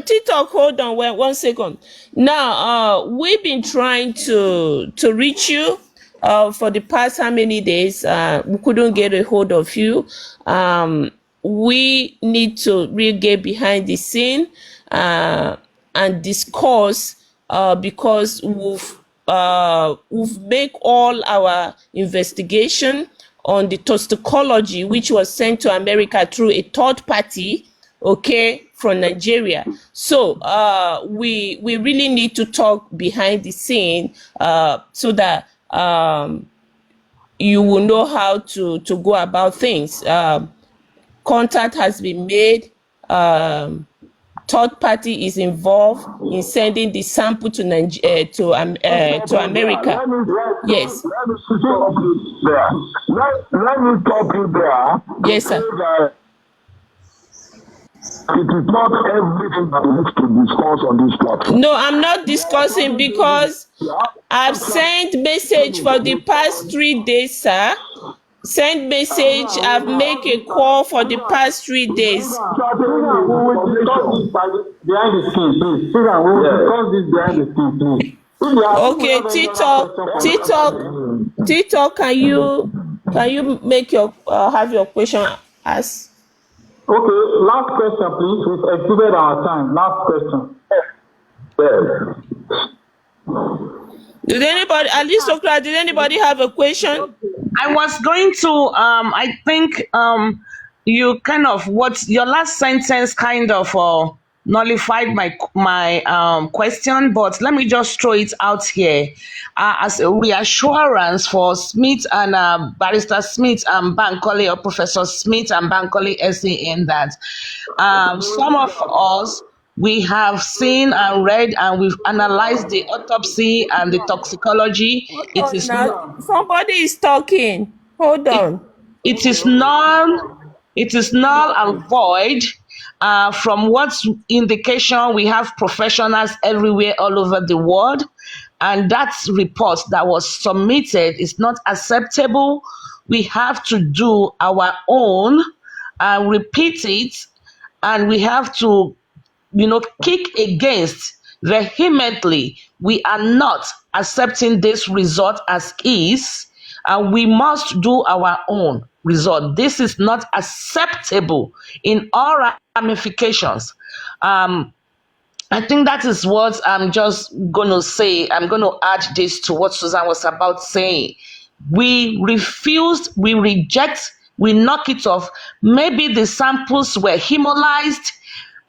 TikTok, hold on 1 second. Now, we've been trying to reach you for the past how many days. We couldn't get a hold of you. We need to really get behind the scene and discuss because we've made all our investigation on the toxicology, which was sent to America through a third party, okay, from Nigeria. So we really need to talk behind the scene so that you will know how to go about things. Contact has been made. Third party is involved in sending the sample to America. Yes. Let me stop you there. Yes, sir. It is not everything that we need to discuss on this platform. No, I'm not discussing because I've sent message for the past 3 days, sir. Send message. I've made a call for the past 3 days. Behind the scene, please. Susan, we will discuss this behind the scene, please. Okay, TikTok, can you make your have your question asked? Okay, last question, please. We've exceeded our time. Last question. Did anybody have a question? I was going to, I think you kind of, your last sentence kind of nullified my question, but let me just throw it out here as a reassurance for Smith and Barrister Smith and Bankole, or Professor Smith and Bankole SAN, that some of us, we have seen and read and we've analyzed the autopsy and the toxicology. It is somebody is talking. Hold on. It is null and void. From what indication, we have professionals everywhere all over the world, and that report that was submitted is not acceptable. We have to do our own and repeat it, and we have to kick against vehemently. We are not accepting this result as is, and we must do our own result. This is not acceptable in all ramifications. I think that is what I'm just going to say. I'm going to add this to what Susan was about saying. We refused, we reject, we knock it off. Maybe the samples were hemolyzed.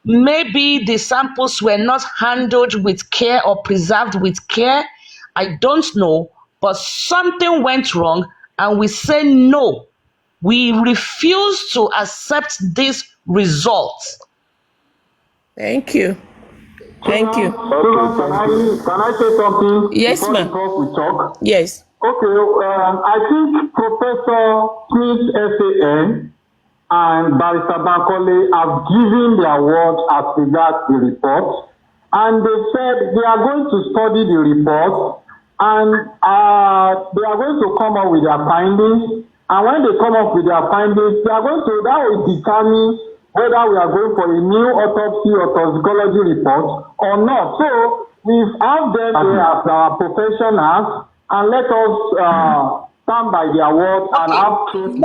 Maybe the samples were not handled with care or preserved with care. I don't know, but something went wrong, and we say no. We refuse to accept this result. Thank you. Thank you. Can I say something? Yes, ma'am. Before we talk? Yes. Okay, I think Professor Smith SAN and Barrister Bankole have given their word as regards the report, and they said they are going to study the report, and they are going to come up with their findings. And when they come up with their findings, that will determine whether we are going for a new autopsy or toxicology report or not. So we've had them here as our professionals, and let us stand by their word and have truth.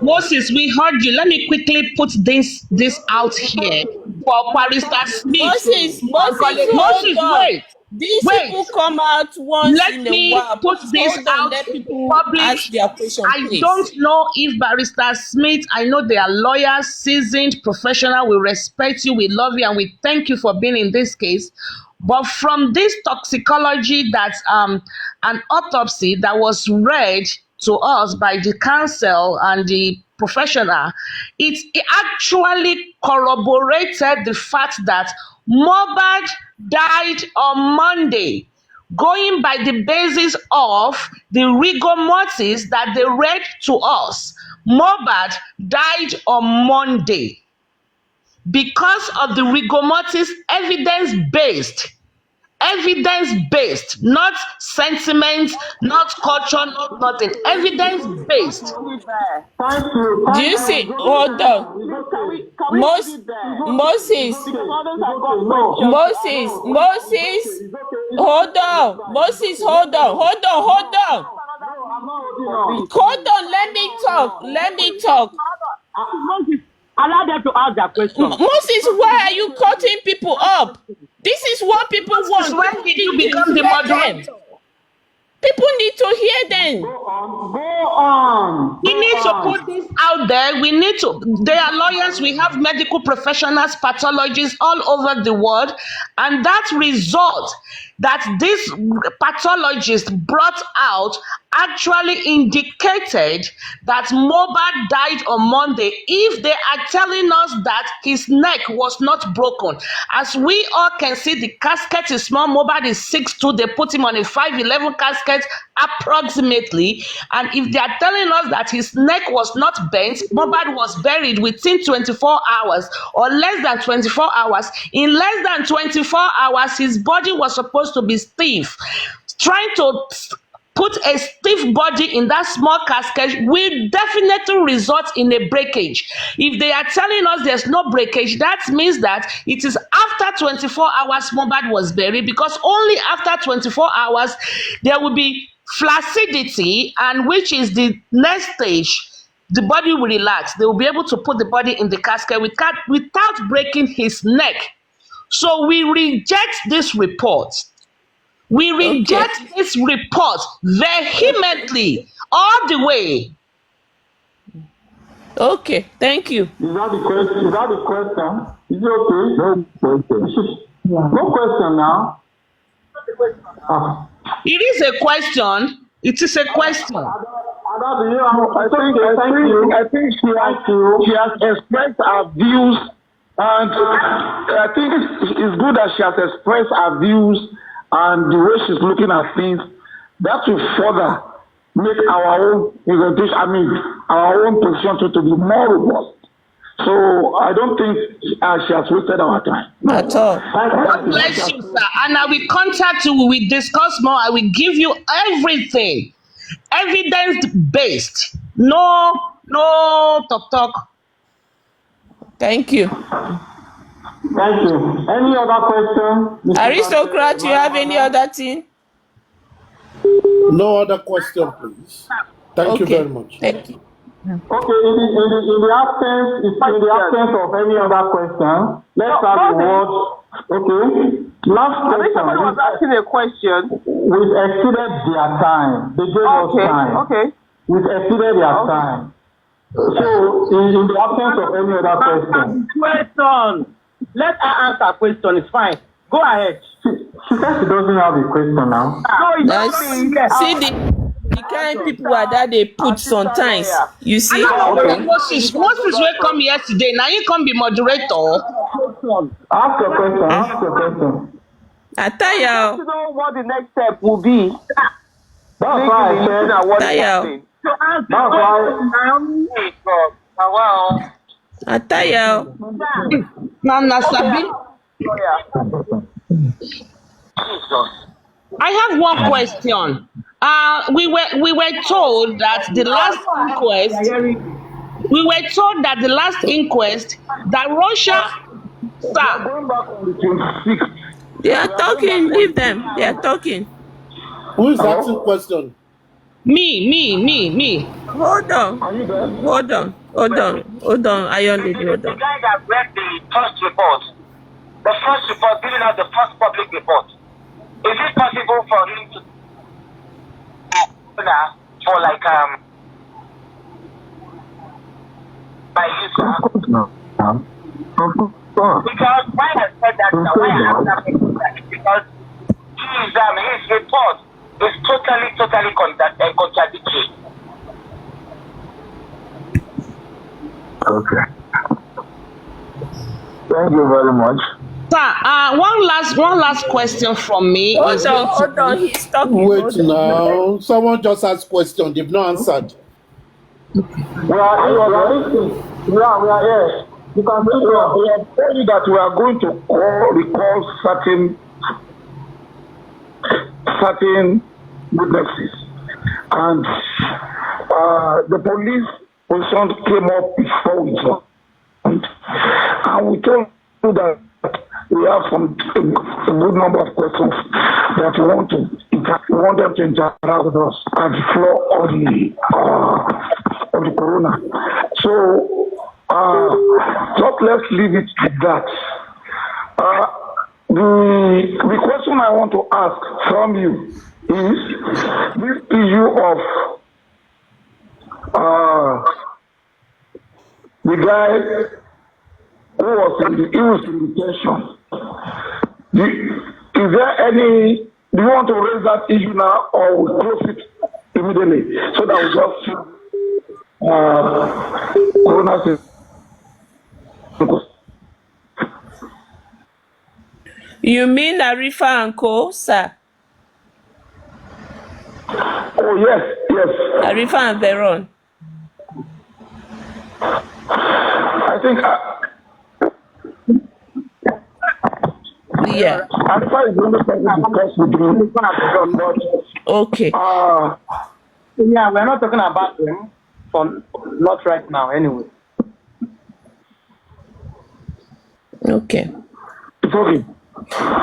Moses, we heard you. Let me quickly put this out here for Barrister Smith. Moses, wait. These people come out once in a while. Let me put this out let people public. ask their question, please. Don't know if Barrister Smith, I know they are lawyers, seasoned, professional. We respect you, we love you, and we thank you for being in this case. But from this toxicology that an autopsy that was read to us by the counsel and the professional, it actually corroborated the fact that Mohbad died on Monday, going by the basis of the rigor mortis that they read to us. Mohbad died on Monday because of the rigor mortis, evidence-based, not sentiment, not culture, not nothing, evidence-based. Do you see? Hold on. Moses, hold on. Moses, hold on, let me talk. Allow them to ask their question. Moses, why are you cutting people up? This is what people want. When did you become the moderator? People need to hear them. Go on. We need to put this out there. They are lawyers. We have medical professionals, pathologists all over the world. And that result that this pathologist brought out actually indicated that Mohbad died on Monday. If they are telling us that his neck was not broken, as we all can see, the casket is small. Mohbad is 6'2". They put him on a 5'11" casket approximately. And if they are telling us that his neck was not bent, Mohbad was buried within 24 hours or less than 24 hours. In less than 24 hours, his body was supposed to be stiff. Trying to put a stiff body in that small casket will definitely result in a breakage. If they are telling us there's no breakage, that means that it is after 24 hours Mohbad was buried, because only after 24 hours there will be flaccidity, and which is the next stage. The body will relax. They will be able to put the body in the casket without breaking his neck. So we reject this report. We reject this report vehemently, all the way. Okay, thank you. Is that the question? Is it okay? No question. No question now. It is a question. It is a question. I think she has expressed her views, and I think it's good that she has expressed her views and the way she's looking at things. That will further make our own presentation, our own position to be more robust. So I don't think she has wasted our time. At all. God bless you, sir. And I will contact you. We will discuss more. I will give you everything, evidence-based. No talk. Thank you. Thank you. Any other question? Aristocrat, you have any other thing? No other question, please. Thank you very much. Thank you. Okay, in the absence of any other question, let's have the word. Okay. Last question. I think somebody was asking a question. We've exceeded their time. They gave us time. Okay. We've exceeded their time. So, in the absence of any other question. Let her answer a question. It's fine. Go ahead. She said she doesn't have a question now. No, see the kind of people that they put sometimes. You see? Moses will come yesterday. Now you can be moderator. Ask your question. Ataya. I don't know what the next step will be. That's why I said Ataya. that's why. Ataya. Nana Sabi. I have one question. We were told that the last inquest, that Russia, sir, They are talking. Leave them. They are talking. Who is asking question? Me. Hold on. Are you there? Hold on. Iron lady, hold The on. guy that read the first report, giving out the first public report, is it possible for him to for like by his because why I said that why I have that because his report is totally contradictory. Okay. Thank you very much. Sir, one last question from me. Hold on. He's talking. Wait now. Someone just asked question. They've not answered. We are here. You can see we have told you that we are going to recall certain witnesses, and the police position came up before we joined, and we told you that we have a good number of questions that we want them to interact with us at the floor of the corona. So just let's leave it at that. The question I want to ask from you is this issue of the guy who was in detention. Is there any? Do you want to raise that issue now, or we close it immediately so that we just corona? You mean Arifa and Co, sir? Oh yes. Arifa and Veron. I think. Yeah. Arifa is the only person to discuss with me. Okay. Yeah, we're not talking about them for not right now, anyway. Okay. It's okay.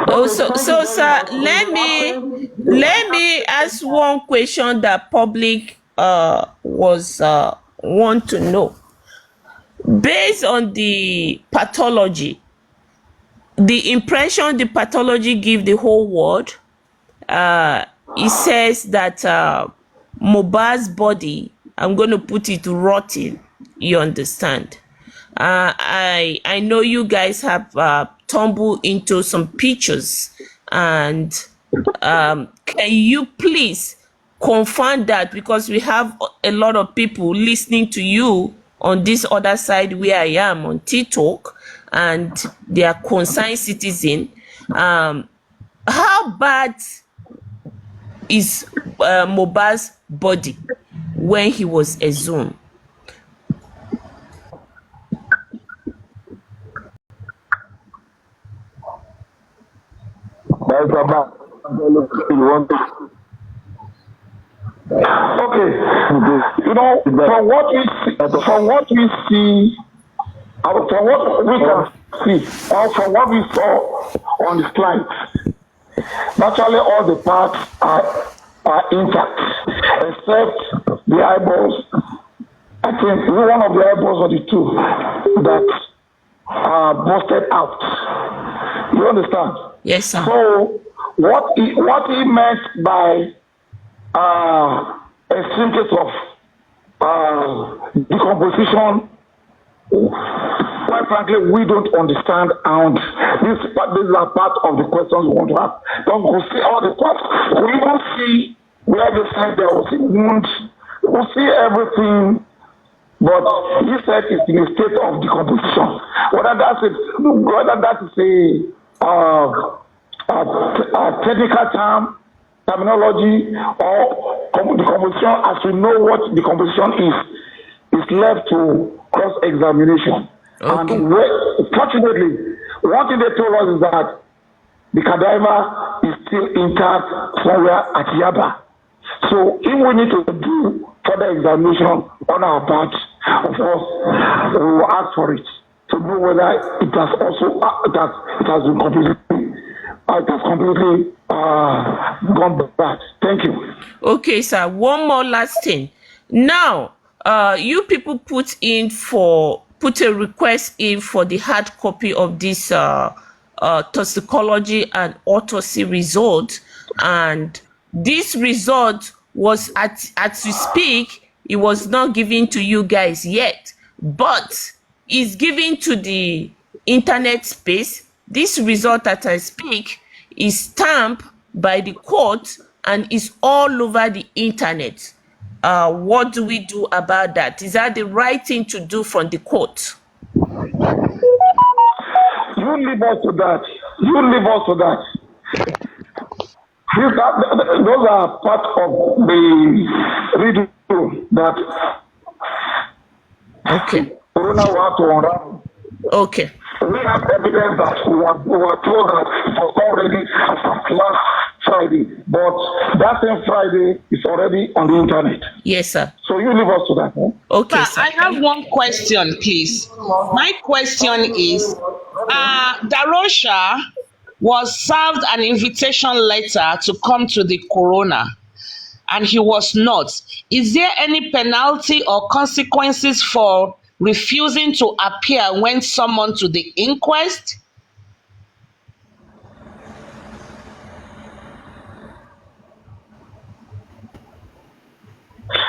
Oh, so sir, let me ask one question that public was want to know. Based on the pathology, the impression the pathology give the whole world, it says that Mohbad's body, I'm going to put it rotting. You understand? I know you guys have tumbled into some pictures, and can you please confirm that, because we have a lot of people listening to you on this other side where I am on TikTok, and they are concerned citizen. How bad is Mohbad's body when he was exhumed? Okay. You know, from what we see, or from what we can see, or from what we saw on the slide, naturally all the parts are intact, except the eyeballs. I think one of the eyeballs or the two that are busted out. You understand? Yes, sir. So what he meant by extreme case of decomposition, quite frankly, we don't understand, and these are part of the questions we want to ask. Don't go see all the parts. We even see where they said there was a wound. We see everything, but he said it's in a state of decomposition. Whether that is a technical terminology or decomposition, as we know what decomposition is left to cross-examination. Okay. And fortunately, one thing they told us is that the cadaver is still intact somewhere at Yaba. So if we need to do further examination on our part, of course, we will ask for it to know whether it has also it has been completely it has completely gone bad. Thank you. Okay, sir. One more last thing. Now, you people put a request in for the hard copy of this toxicology and autopsy result, and this result was as we speak, it was not given to you guys yet, but is given to the internet space. This result that I speak is stamped by the court and is all over the internet. What do we do about that? Is that the right thing to do from the court? You leave us to that. You leave us to that. Those are part of the riddle that Okay. Corona will have to unravel. Okay. We have evidence that we were told that it was already last Friday, but that same Friday is already on the internet. Yes, sir. So you leave us to that. Eh? Okay, Sir, sir. I have one question, please. My question is, Darosha was served an invitation letter to come to the coroner, and he was not. Is there any penalty or consequences for refusing to appear when summoned to the inquest?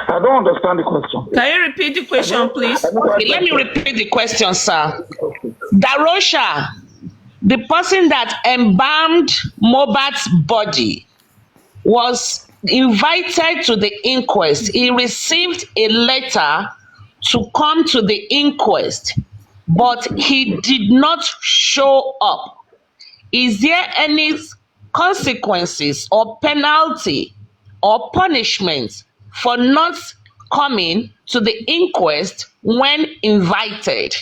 I don't understand the question. Can you repeat the question, please? Okay, let me repeat the question, sir. Darosha, the person that embalmed Mobat's body, was invited to the inquest. He received a letter to come to the inquest, but he did not show up. Is there any consequences or penalty or punishment for not coming to the inquest when invited?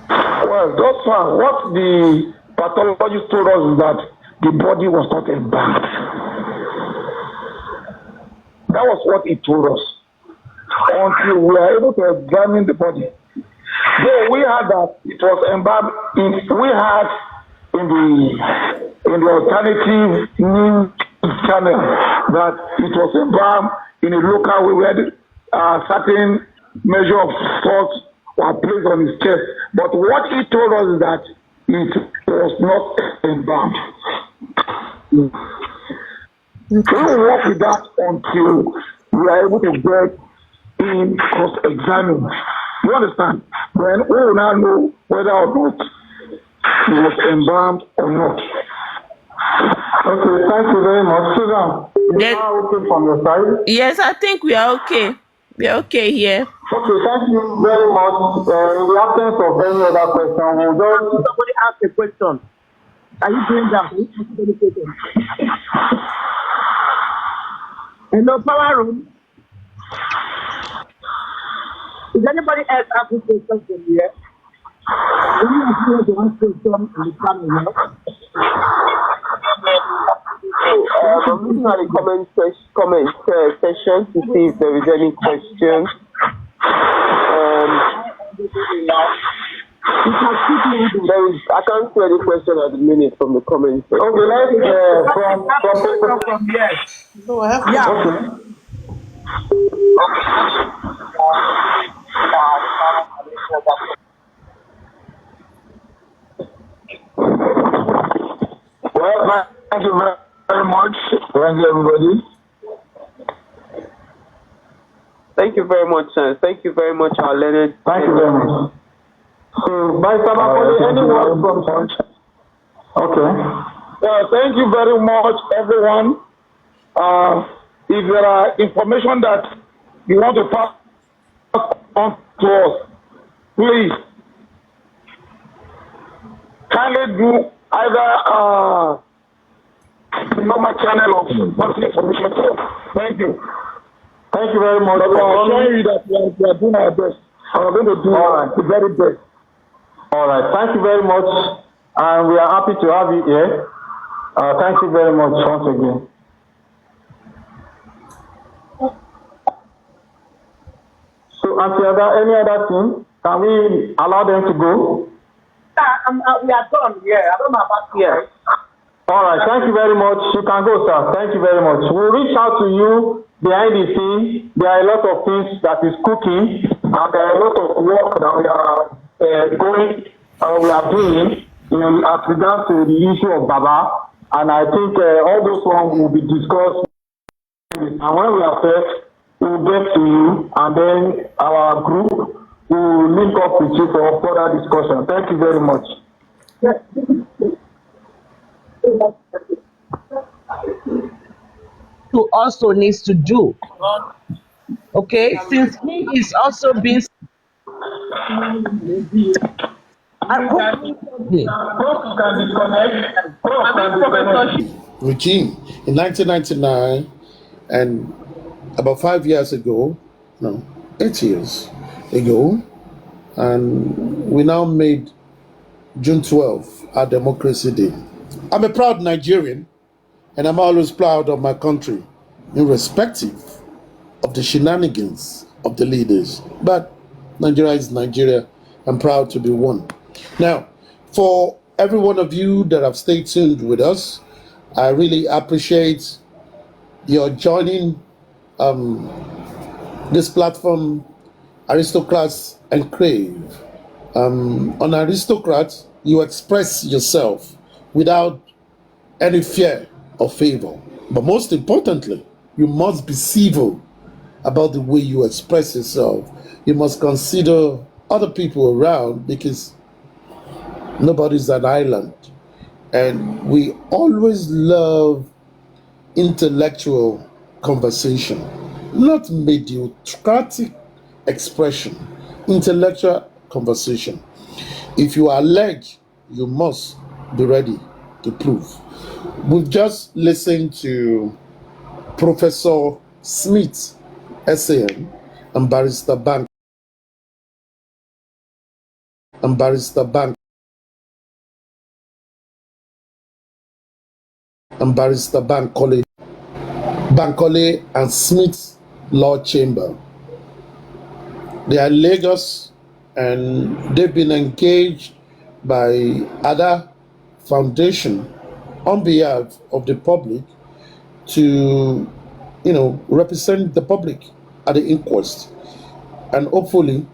Well, thus far, what the pathologist told us is that the body was not embalmed. That was what he told us. Until we were able to examine the body. Though we had that it was embalmed, we had in the alternative news channel that it was embalmed in a local way where certain measure of salt were placed on his chest. But what he told us is that it was not embalmed. We will work with that until we are able to get in cross-examine. You understand? Then we will now know whether or not it was embalmed or not. Okay, thank you very much. Susan, Then- you are okay from your side? Yes, I think we are okay. We are okay here. Okay, thank you very much. In the absence of any other question, we'll just... Somebody asked a question. Are you doing that? Hello, power room. Is anybody else asking questions from here? Can you ask to ask questions in the panel now? I'm looking at the comment section to see if there is any questions. I can't see any question at the minute from the comments. Okay, let's from yes. No, I have okay. Well, thank you very much. Thank you, everybody. Thank you very much, sir. Thank you very much, our learned. Thank you very much. So, by anyone from okay. Well, thank you very much, everyone. If there are information that you want to pass on to us, please kindly do either normal channel of monthly information. Thank you. Thank you very much. We are showing you that we are doing our best. We are going to do the very best. All right. Thank you very much. And we are happy to have you here. Thank you very much once again. So, Auntie Ada, any other thing? Can we allow them to go? We are done here. I don't know about here. All right. Thank you very much. You can go, sir. Thank you very much. We'll reach out to you behind the scene. There are a lot of things that is cooking, and there are a lot of work that we are we are doing as regards to the issue of Baba. And I think all those ones will be discussed. And when we are set, we will get to you, and then our group will link up with you for further discussion. Thank you very much. Who also needs to do. Okay, since he is also being. Regime in 1999 and about 5 years ago, no, 8 years ago, and we now made June 12th our Democracy Day. I'm a proud Nigerian, and I'm always proud of my country, irrespective of the shenanigans of the leaders. But Nigeria is Nigeria. I'm proud to be one. Now, for every one of you that have stayed tuned with us, I really appreciate your joining this platform, Aristocrats Enclave. On Aristocrats, you express yourself without any fear or favor. But most importantly, you must be civil about the way you express yourself. You must consider other people around, because nobody's an island. And we always love intellectual conversation, not mediocrity expression, intellectual conversation. If you allege, you must be ready to prove. We've just listened to Professor Smith, SAN, and Barrister Bank. And Barrister Bank. And Barrister Bankole and Smith Law Chamber. They are in Lagos, and they've been engaged by other foundation on behalf of the public to, represent the public at the inquest. And hopefully,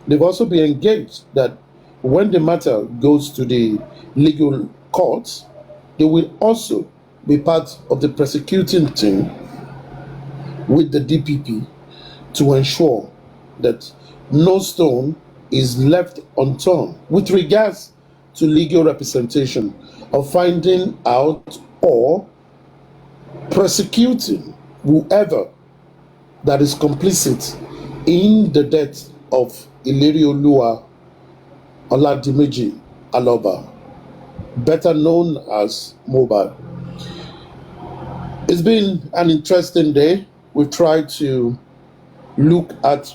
they've also been engaged that when the matter goes to the legal courts, they will also be part of the prosecuting team with the DPP to ensure that no stone is left unturned with regards to legal representation of finding out or prosecuting whoever that is complicit in the death of Ilerioluwa Oladimeji Aloba, better known as Mohbad. It's been an interesting day. We've tried to look at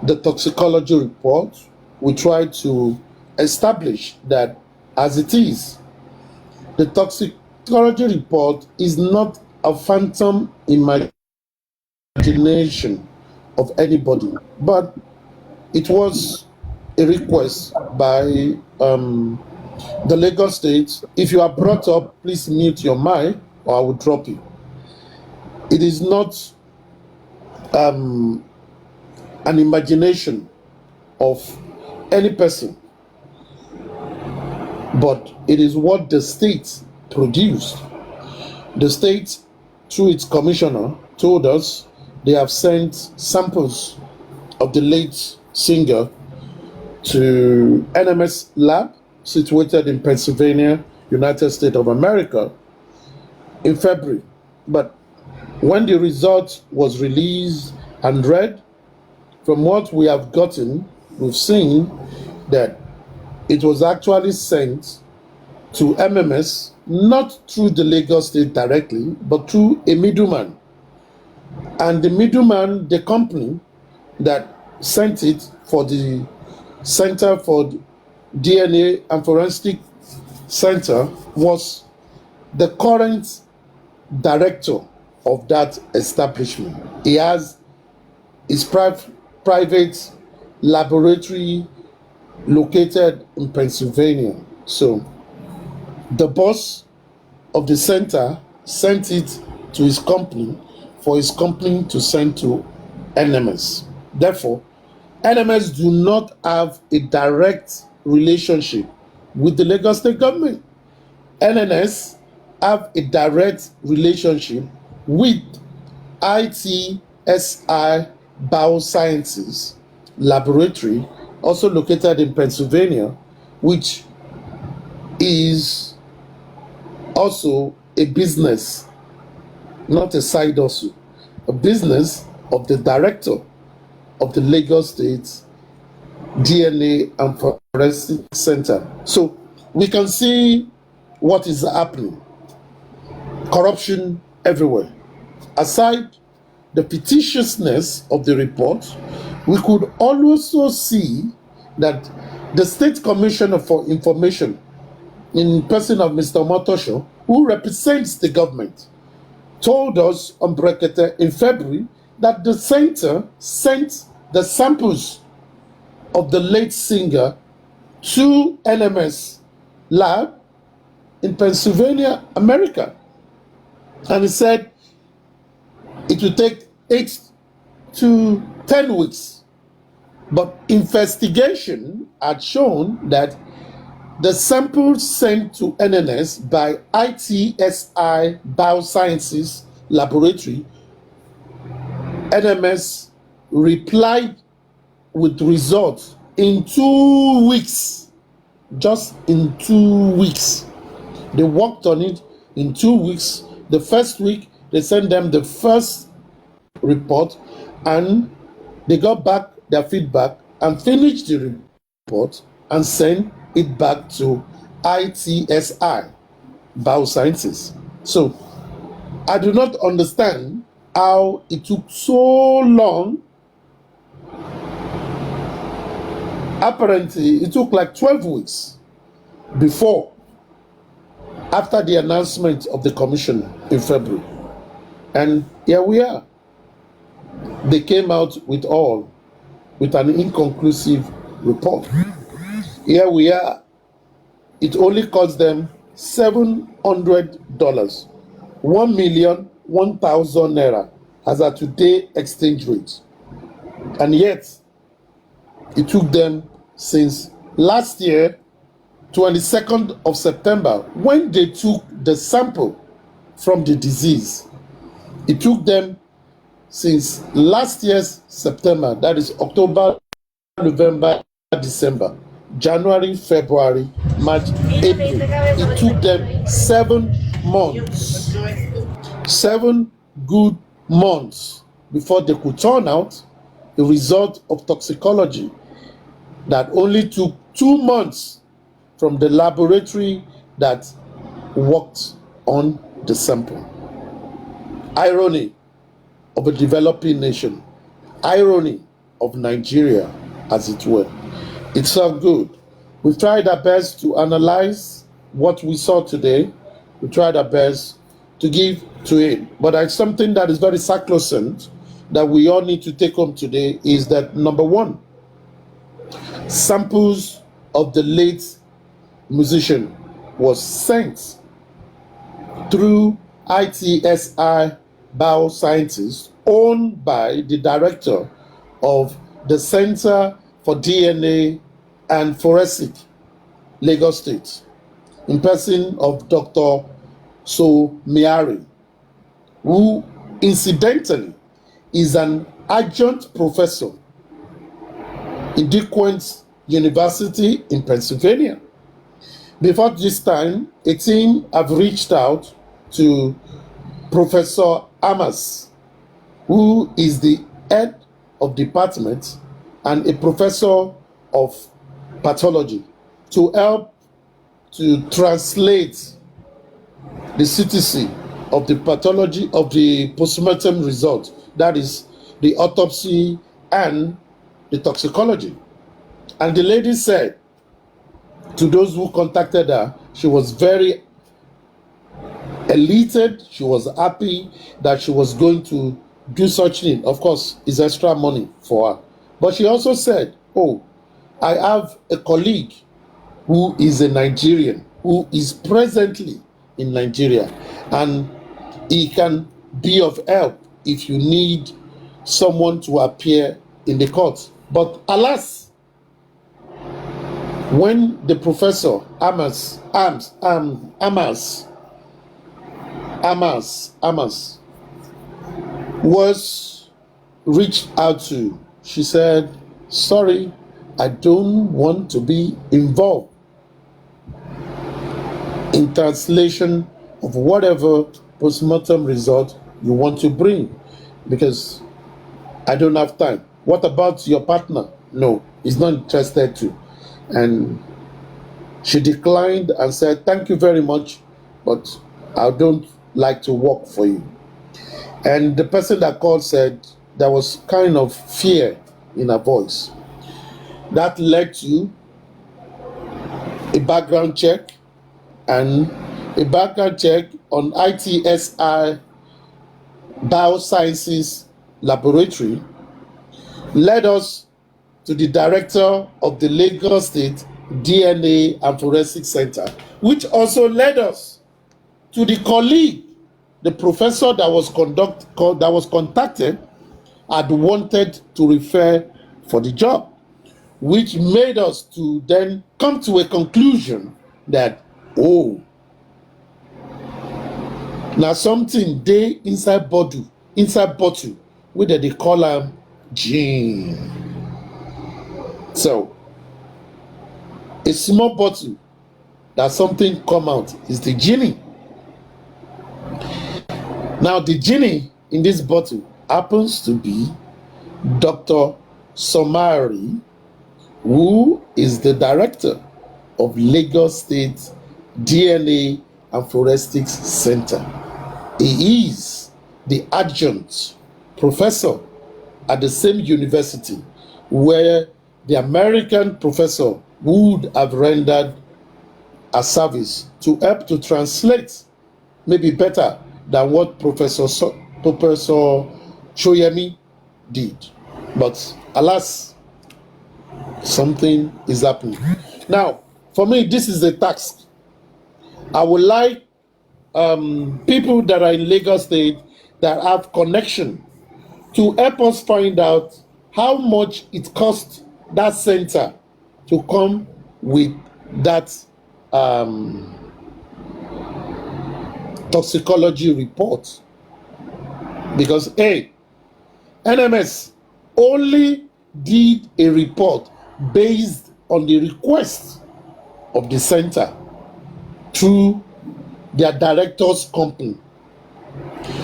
the toxicology report. We tried to establish that, as it is, the toxicology report is not a phantom imagination of anybody, but it was a request by the Lagos State. If you are brought up, please mute your mic or I will drop you. It is not an imagination of any person, but it is what the state produced. The state, through its commissioner, told us they have sent samples of the late singer to NMS lab situated in Pennsylvania, United States of America, in February. But when the result was released and read, from what we have gotten, we've seen that it was actually sent to MMS, not through the Lagos State directly, but through a middleman. And the middleman, the company that sent it for the Center for DNA and Forensic Center, was the current director of that establishment. He has his private laboratory located in Pennsylvania. So the boss of the center sent it to his company for his company to send to NMS. Therefore, NMS do not have a direct relationship with the Lagos State government. NNS have a direct relationship with ITSI Biosciences Laboratory, also located in Pennsylvania, which is also a business, not a side hustle, a business of the director of the Lagos State DNA and Forensic Center. So we can see what is happening. Corruption everywhere. Aside the fictitiousness of the report, we could also see that the State Commissioner for Information, in person of Mr. Motosho, who represents the government, told us on Brekete in February that the center sent the samples of the late singer to NMS lab in Pennsylvania, America. And he said it will take 8 to 10 weeks. But investigation had shown that the samples sent to NNS by ITSI Biosciences Laboratory, NMS replied with results in 2 weeks. Just in 2 weeks. They worked on it in 2 weeks. The first week, they sent them the first report, and they got back their feedback and finished the report and sent it back to ITSI Biosciences. So I do not understand how it took so long. Apparently, it took like 12 weeks after the announcement of the commission in February. And here we are. They came out with an inconclusive report. Here we are. It only cost them $700, 1,001,000 naira as at today exchange rate. And yet, it took them since last year, 22nd of September, when they took the sample from the disease. It took them since last year's September, that is October, November, December, January, February, March, April. It took them 7 months, 7 good months before they could turn out the result of toxicology that only took 2 months from the laboratory that worked on the sample. Irony of a developing nation, irony of Nigeria, as it were. It's all good. We tried our best to analyze what we saw today. We tried our best to give to it. But it's something that is very sacrosanct that we all need to take home today is that, number one, samples of the late musician was sent through ITSI Biosciences, owned by the director of the Center for DNA and Forensic, Lagos State, in person of Dr. Somiari, who incidentally is an adjunct professor in DeQuint University in Pennsylvania. Before this time, a team have reached out to Professor Amas, who is the head of department and a professor of pathology, to help to translate the CTC of the pathology of the postmortem result, that is the autopsy and the toxicology. And the lady said to those who contacted her, she was very elated, she was happy that she was going to do such thing. Of course, it's extra money for her. But she also said, oh, I have a colleague who is a Nigerian, who is presently in Nigeria, and he can be of help if you need someone to appear in the court. But alas, when the professor Amas was reached out to, she said, sorry, I don't want to be involved in translation of whatever postmortem result you want to bring, because I don't have time. What about your partner? No, he's not interested to. And she declined and said, thank you very much, but I don't like to work for you. And the person that called said there was kind of fear in her voice. That led to a background check, and a background check on ITSI Biosciences Laboratory led us to the director of the Lagos State DNA and Forensic Center, which also led us to the colleague, the professor that was contacted had wanted to refer for the job, which made us to then come to a conclusion that, oh, now something dey inside bottle, where they call am gene. So a small bottle that something come out is the genie. Now the genie in this bottle happens to be Dr. Somari, who is the director of Lagos State DNA and Forensics Center. He is the adjunct professor at the same university where the American professor would have rendered a service to help to translate, maybe better than what Professor Choyemi did. But alas, something is happening. Now, for me, this is a task. I would like people that are in Lagos State that have connection to help us find out how much it costs that center to come with that toxicology report. Because, hey, NMS only did a report based on the request of the center through their director's company.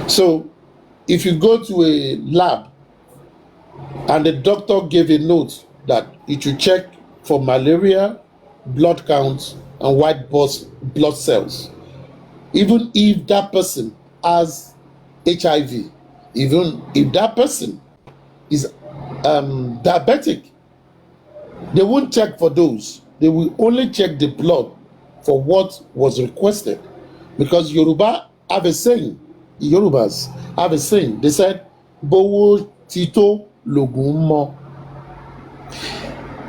So if you go to a lab and the doctor gave a note that it should check for malaria, blood counts, and white blood cells, even if that person has HIV, even if that person is diabetic, they won't check for those. They will only check the blood for what was requested. Because Yoruba have a saying, Yorubas have a saying, they said, Bowo Tito Logun Mo.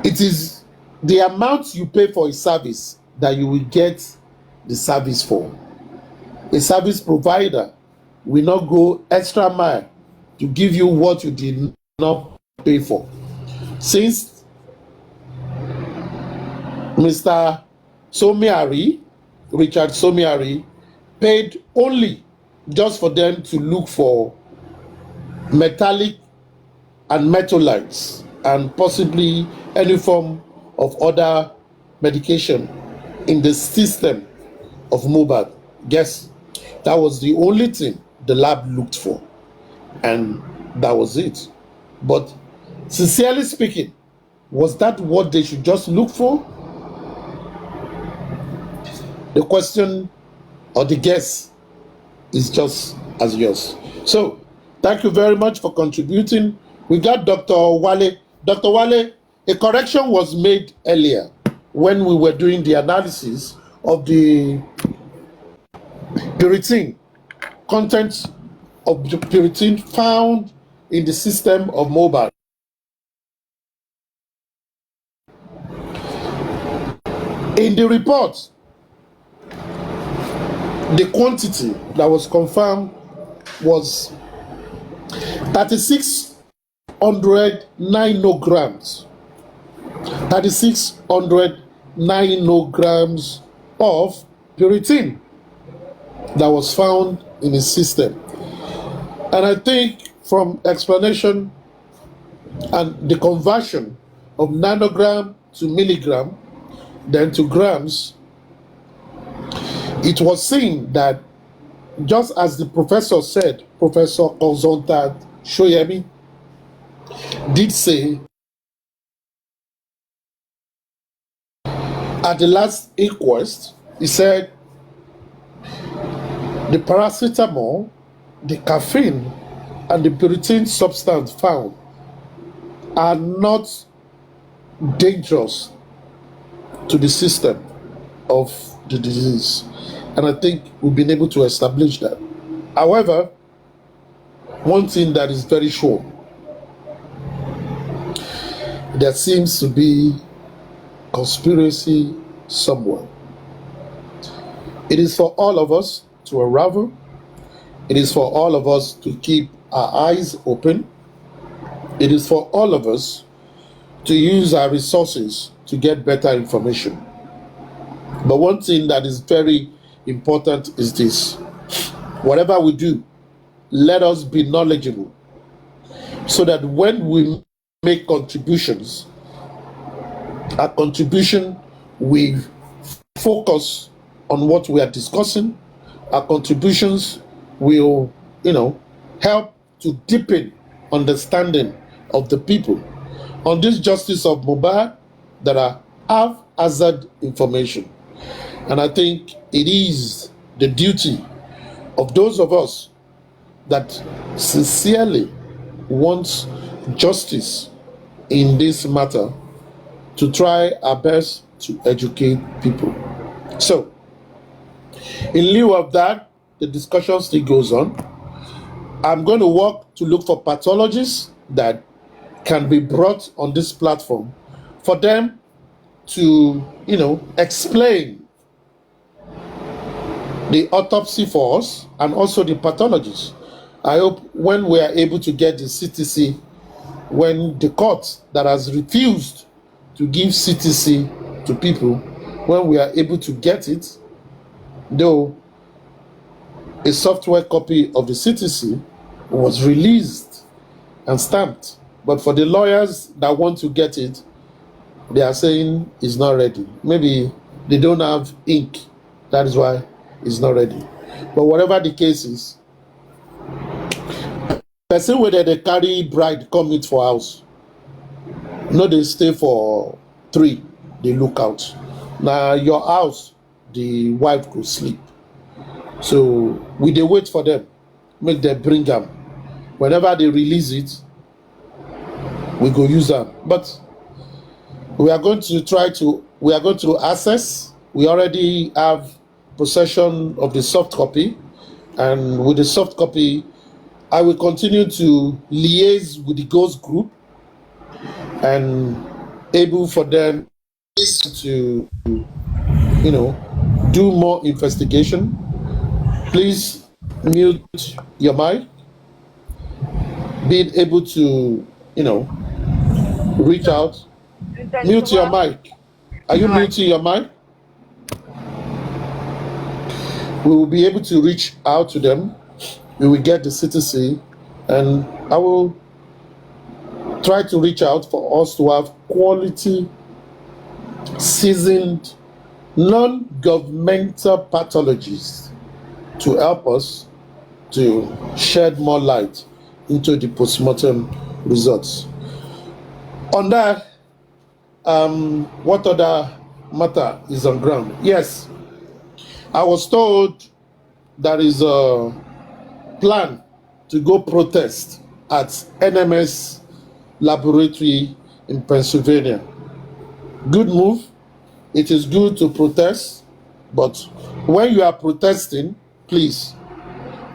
It is the amount you pay for a service that you will get the service for. A service provider will not go extra mile to give you what you did not pay for. Since Mr. Somiari, Richard Somiari, paid only just for them to look for metallic and metallites and possibly any form of other medication in the system of Mohbad. Guess that was the only thing the lab looked for, and that was it. But sincerely speaking, was that what they should just look for? The question or the guess is just as yours. So thank you very much for contributing. We got Dr. Wale. Dr. Wale, a correction was made earlier when we were doing the analysis of the pyridine, content of the pyridine found in the system of Mohbad. In the report, the quantity that was confirmed was 3,600 nanograms. 3,600 nanograms of purine that was found in his system. And I think from explanation and the conversion of nanogram to milligram, then to grams, it was seen that just as the professor said, Professor Ozonta Shoyemi did say at the last inquest, he said the paracetamol, the caffeine, and the purine substance found are not dangerous to the system of the disease. And I think we've been able to establish that. However, one thing that is very sure, there seems to be conspiracy somewhere. It is for all of us to unravel. It is for all of us to keep our eyes open. It is for all of us to use our resources to get better information. But one thing that is very important is this: whatever we do, let us be knowledgeable, so that when we make contributions, our contribution will focus on what we are discussing. Our contributions will, help to deepen understanding of the people on this justice of Mohbad that are haphazard information. And I think it is the duty of those of us that sincerely want justice in this matter to try our best to educate people. So, in lieu of that, the discussion still goes on. I'm going to work to look for pathologists that can be brought on this platform for them to, explain the autopsy for us and also the pathologists. I hope when we are able to get the CTC, when the court that has refused to give CTC to people, when we are able to get it, though a software copy of the CTC was released and stamped, but for the lawyers that want to get it, they are saying it's not ready. Maybe they don't have ink, that is why it's not ready. But whatever the case is, person whether they carry bride come meet for house, no, they stay for 3, they look out. Now your house, the wife could sleep. So we they wait for them, make them bring them. Whenever they release it, we go use them. But we are going to access. We already have possession of the soft copy, and with the soft copy, I will continue to liaise with the ghost group and able for them to, do more investigation. Please mute your mic. Being able to, reach out. Mute your mic. Are you muting your mic? We will be able to reach out to them. We will get the CTC, and I will try to reach out for us to have quality, seasoned, non-governmental pathologists to help us to shed more light into the postmortem results. On that, what other matter is on ground? Yes, I was told there is a plan to go protest at NMS laboratory in Pennsylvania. Good move. It is good to protest, but when you are protesting, please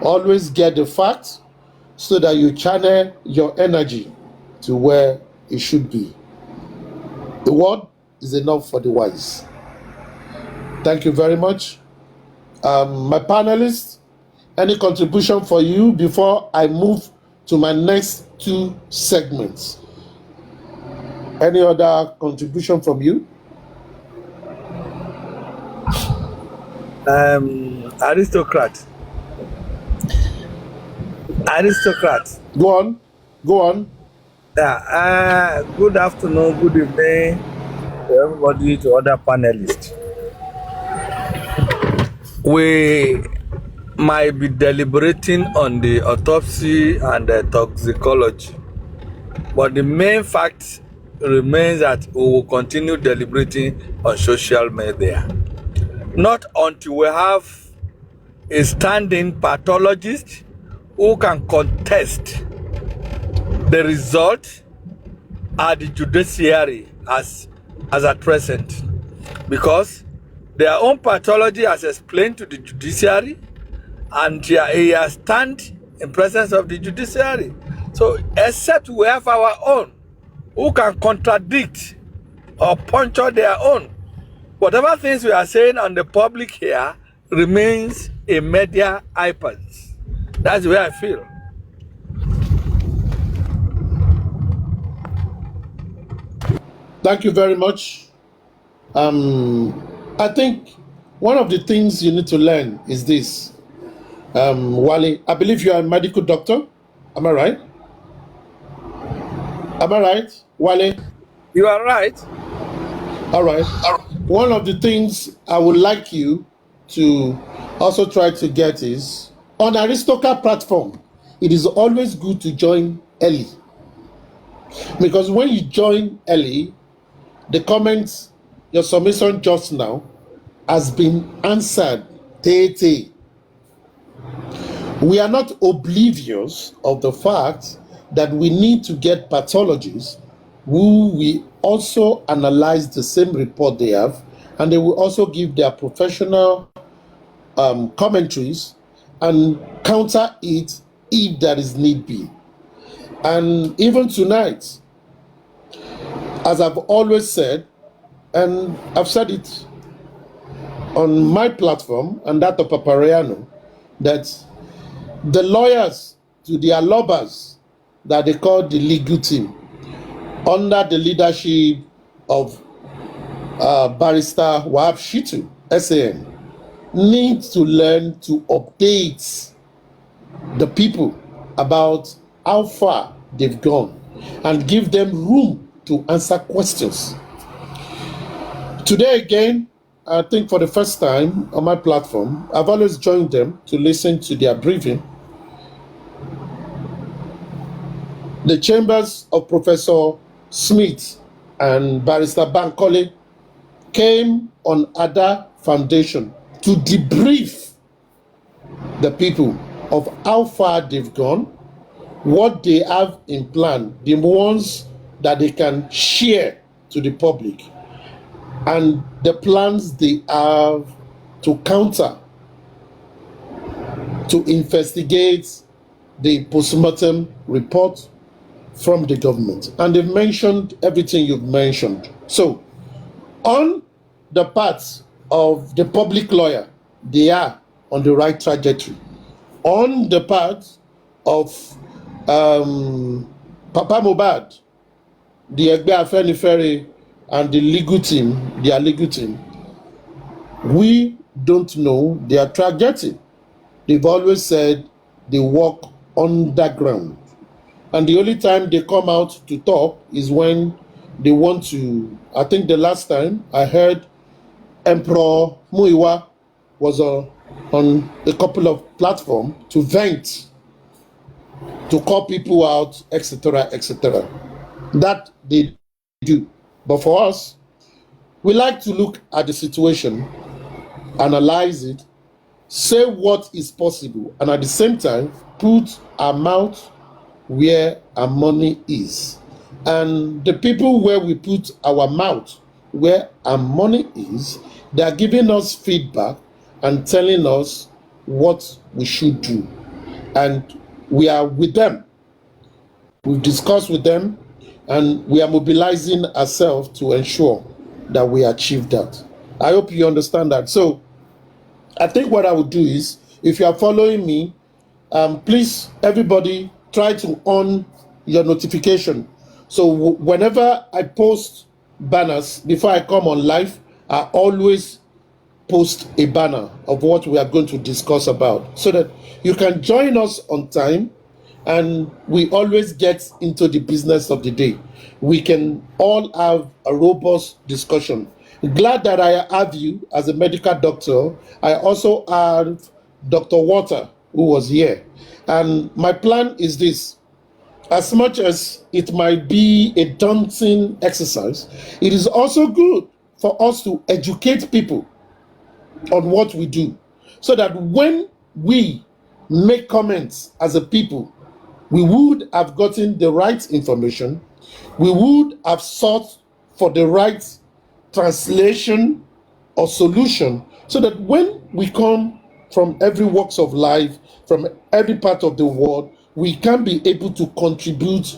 always get the facts so that you channel your energy to where it should be. The word is enough for the wise. Thank you very much. My panelists, any contribution for you before I move to my next two segments? Any other contribution from you? Aristocrat. Go on. Yeah. Good afternoon, good evening to everybody, to other panelists. We might be deliberating on the autopsy and the toxicology, but the main fact remains that we will continue deliberating on social media. Not until we have a standing pathologist who can contest the result at the judiciary as at present, because their own pathology has explained to the judiciary, and he has stand in presence of the judiciary. So except we have our own who can contradict or puncture their own, whatever things we are saying on the public here remains a media hypers. That's the way I feel. Thank you very much. I think one of the things you need to learn is this. Wale, I believe you are a medical doctor. Am I right? Wale? You are right. All right. One of the things I would like you to also try to get is, on Aristocrat platform, it is always good to join early. Because when you join early, the comments, your submission just now, has been answered. We are not oblivious of the fact that we need to get pathologists who will also analyze the same report they have, and they will also give their professional commentaries and counter it if there is need be. And even tonight, as I've always said, and I've said it on my platform and that of Papariano, that the lawyers to their lobbers that they call the legal team, under the leadership of Barrister Wahab Shittu, SAN, need to learn to update the people about how far they've gone and give them room to answer questions. Today again, I think for the first time on my platform, I've always joined them to listen to their briefing. The chambers of Professor Smith and Barrister Bankole came on Ada Foundation to debrief the people of how far they've gone, what they have in plan, the ones that they can share to the public, and the plans they have to counter, to investigate the postmortem report from the government. And they've mentioned everything you've mentioned. So, on the part of the public lawyer, they are on the right trajectory. On the part of Papa Mohbad, the Egbe Afenifere and the legal team, their legal team, we don't know their trajectory. They've always said they walk underground. And the only time they come out to talk is when they want to. I think the last time I heard Emperor Muiwa was on a couple of platforms to vent, to call people out, etc., etc. That they do. But for us, we like to look at the situation, analyze it, say what is possible, and at the same time, put our mouth where our money is. And the people where we put our mouth, where our money is, they are giving us feedback and telling us what we should do. And we are with them. We've discussed with them, and we are mobilizing ourselves to ensure that we achieve that. I hope you understand that. So I think what I would do is, if you are following me, please, everybody, try to on your notification. So whenever I post banners, before I come on live, I always post a banner of what we are going to discuss about, so that you can join us on time and we always get into the business of the day. We can all have a robust discussion. Glad that I have you as a medical doctor. I also have Dr. Water, who was here. And my plan is this: as much as it might be a daunting exercise, it is also good for us to educate people on what we do, so that when we make comments as a people, we would have gotten the right information, we would have sought for the right translation or solution, so that when we come from every walks of life, from every part of the world, we can be able to contribute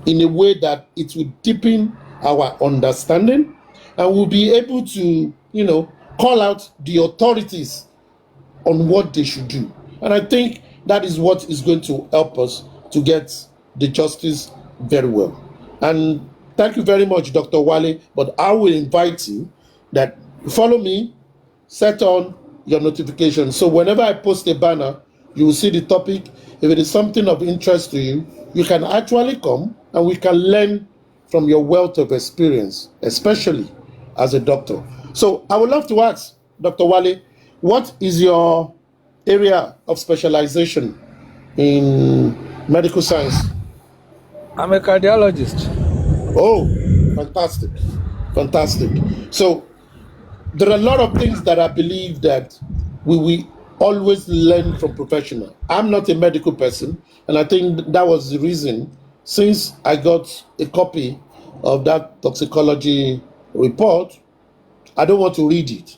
in a way that it will deepen our understanding, and we'll be able to, call out the authorities on what they should do. And I think that is what is going to help us to get the justice very well. And thank you very much, Dr. Wale, but I will invite you that follow me, set on your notifications. So whenever I post a banner, you will see the topic. If it is something of interest to you, you can actually come and we can learn from your wealth of experience, especially as a doctor. So I would love to ask Dr. Wale, what is your area of specialization in medical science? I'm a cardiologist. Oh, fantastic. Fantastic. So there are a lot of things that I believe that we always learn from professional. I'm not a medical person, and I think that was the reason, since I got a copy of that toxicology report, I don't want to read it.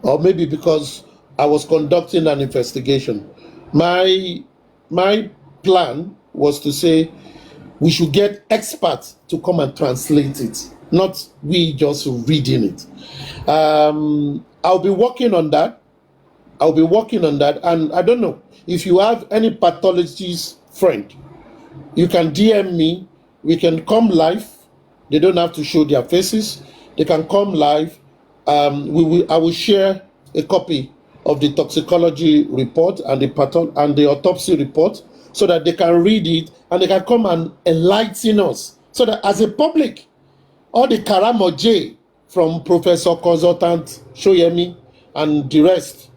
Or maybe because I was conducting an investigation. My plan was to say we should get experts to come and translate it, not we just reading it. I'll be working on that. And I don't know, if you have any pathologist friend, you can DM me. We can come live. They don't have to show their faces. They can come live. I will share a copy of the toxicology report and the autopsy report, so that they can read it and they can come and enlighten us, so that as a public, all the Karamoje from Professor Consultant Shoyemi and the rest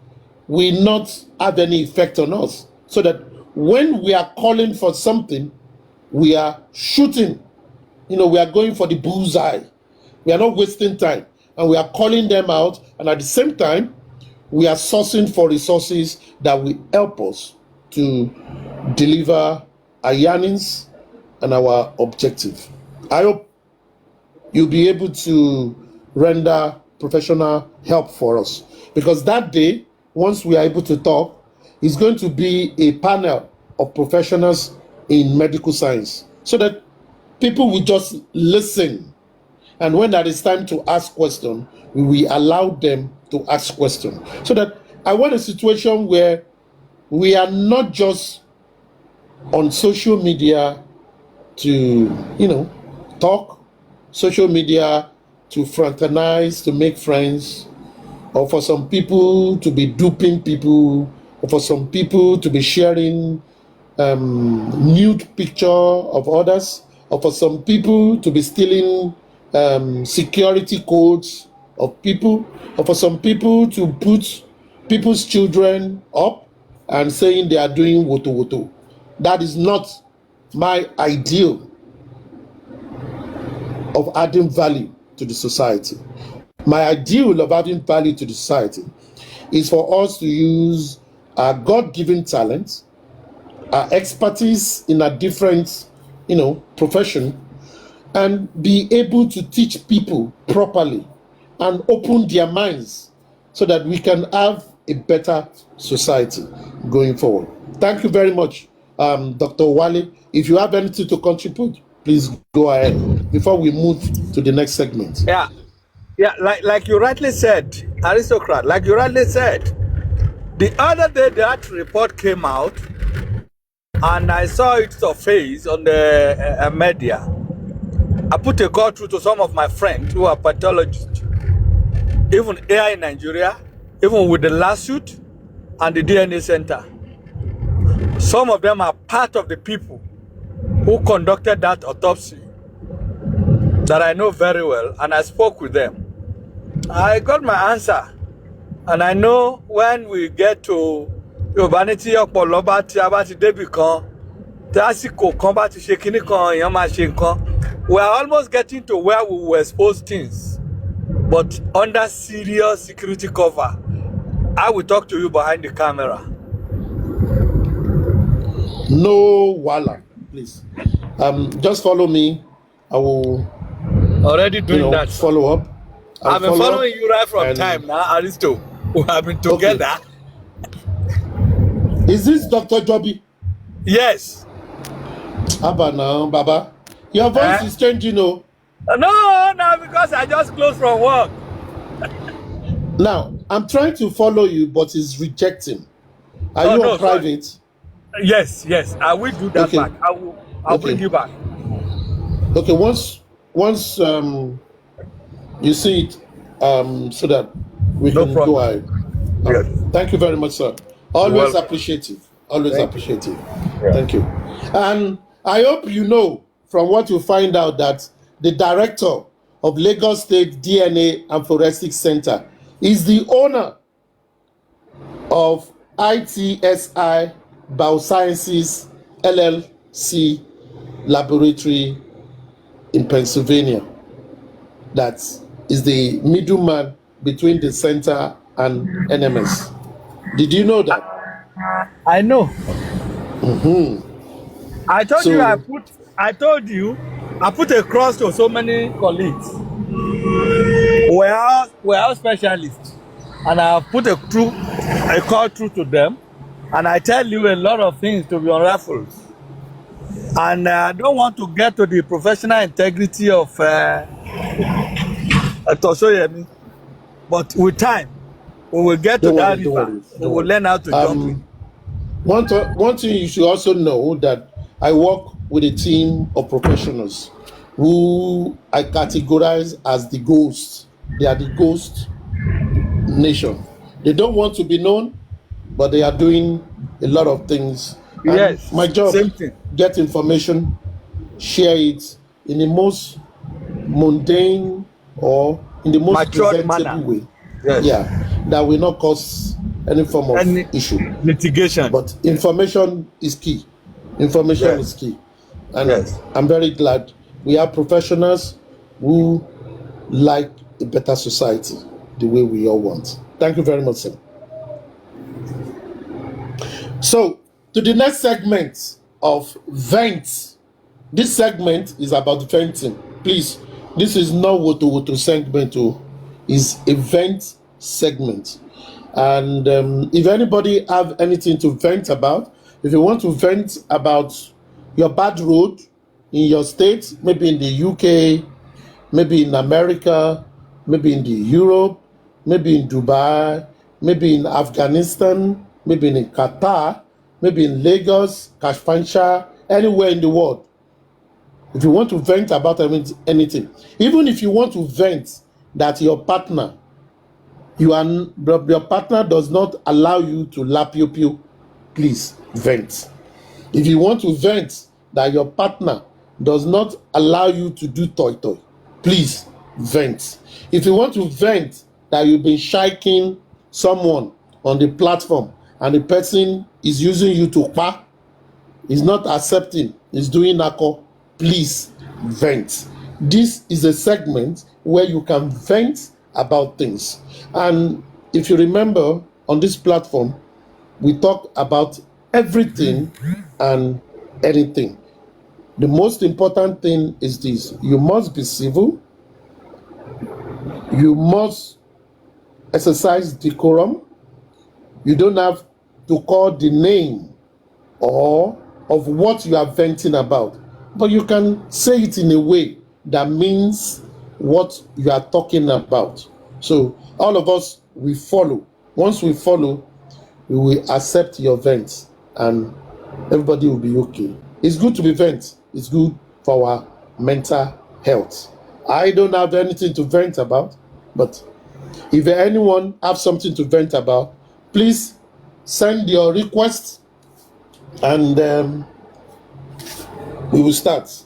will not have any effect on us, so that when we are calling for something, we are shooting, we are going for the bullseye. We are not wasting time, and we are calling them out, and at the same time, we are sourcing for resources that will help us to deliver our yearnings and our objective. I hope you'll be able to render professional help for us, because that day, once we are able to talk, it's going to be a panel of professionals in medical science, so that people will just listen. And when that is time to ask questions, we will allow them to ask questions. So that I want a situation where we are not just on social media to, talk, social media to fraternize, to make friends, or for some people to be duping people, or for some people to be sharing nude picture of others, or for some people to be stealing security codes of people, or for some people to put people's children up and saying they are doing woto woto. That is not my ideal of adding value to the society. My ideal of adding value to the society is for us to use our God-given talents, our expertise in a different, profession, and be able to teach people properly and open their minds, so that we can have a better society going forward. Thank you very much, Dr. Wale. If you have anything to contribute, please go ahead before we move to the next segment. Yeah, like you rightly said, aristocrat, like you rightly said, the other day that report came out and I saw it surface on the media. I put a call through to some of my friends who are pathologists, even AI in Nigeria, even with the lawsuit and the DNA center. Some of them are part of the people who conducted that autopsy that I know very well, and I spoke with them. I got my answer, and I know when we get to Yobaniti Ọpọlọba tí a bá ti débì kan, tásìkò kan bá ti ṣe kinní kan, èèyàn máa ṣe nǹkan. We are almost getting to where we will expose things, but under serious security cover. I will talk to you behind the camera. No wala, please. Just follow me. I will already doing that. Follow up. I've been following you right from time now, Aristo. We have been together. Okay. Is this Dr. Joby? Yes. Abba now, Baba. Your voice is changing, no? No, because I just closed from work. Now, I'm trying to follow you, but it's rejecting. Are you on private? Sorry. Yes. I will do that back. I'll bring you back. Okay, once you see it, so that we can go ahead. Yes. Thank you very much, sir. Always appreciative. Always appreciative. Yeah. Thank you. And I hope you know from what you find out that the director of Lagos State DNA and Forensic Center is the owner of ITSI Biosciences LLC laboratory in Pennsylvania. That is the middleman between the center and NMS. Did you know that? I know. Mm-hmm. I told you I put a cross to so many colleagues. We're all specialists, and I put a call through to them, and I tell you a lot of things to be unraveled. And I don't want to get to the professional integrity of Tosoyemi, but with time, we will get to that river. We will learn how to jump in. One thing you should also know that I work with a team of professionals who I categorize as the ghosts. They are the ghost nation. They don't want to be known, but they are doing a lot of things. Yes, and my job, same thing. Get information, share it in the most mundane or in the most matured presentable manner. way. Yes. Yeah, that will not cause any form of issue. Litigation. But information is key. Information is key. And I'm very glad we have professionals who like a better society the way we all want. Thank you very much, sir. So, to the next segment of vent. This segment is about venting. Please, this is not Woto segment, is a vent segment. And if anybody have anything to vent about, if you want to vent about your bad road in your state, maybe in the UK, maybe in America, maybe in the Europe, maybe in Dubai, maybe in Afghanistan, maybe in Qatar, maybe in Lagos, Kashfansha, anywhere in the world. If you want to vent about anything, even if you want to vent that your partner, your partner does not allow you to lap you, please vent. If you want to vent that your partner does not allow you to do toy, please vent. If you want to vent that you've been shiking someone on the platform and the person is using you to pa, is not accepting, is doing nako, please vent. This is a segment where you can vent about things. And if you remember, on this platform, we talk about everything and anything. The most important thing is this: you must be civil, you must exercise decorum, you don't have to call the name or of what you are venting about, but you can say it in a way that means what you are talking about. So all of us, we follow. Once we follow, we will accept your vent and everybody will be okay. It's good to be vent. It's good for our mental health. I don't have anything to vent about, but if anyone have something to vent about, please send your request and we will start.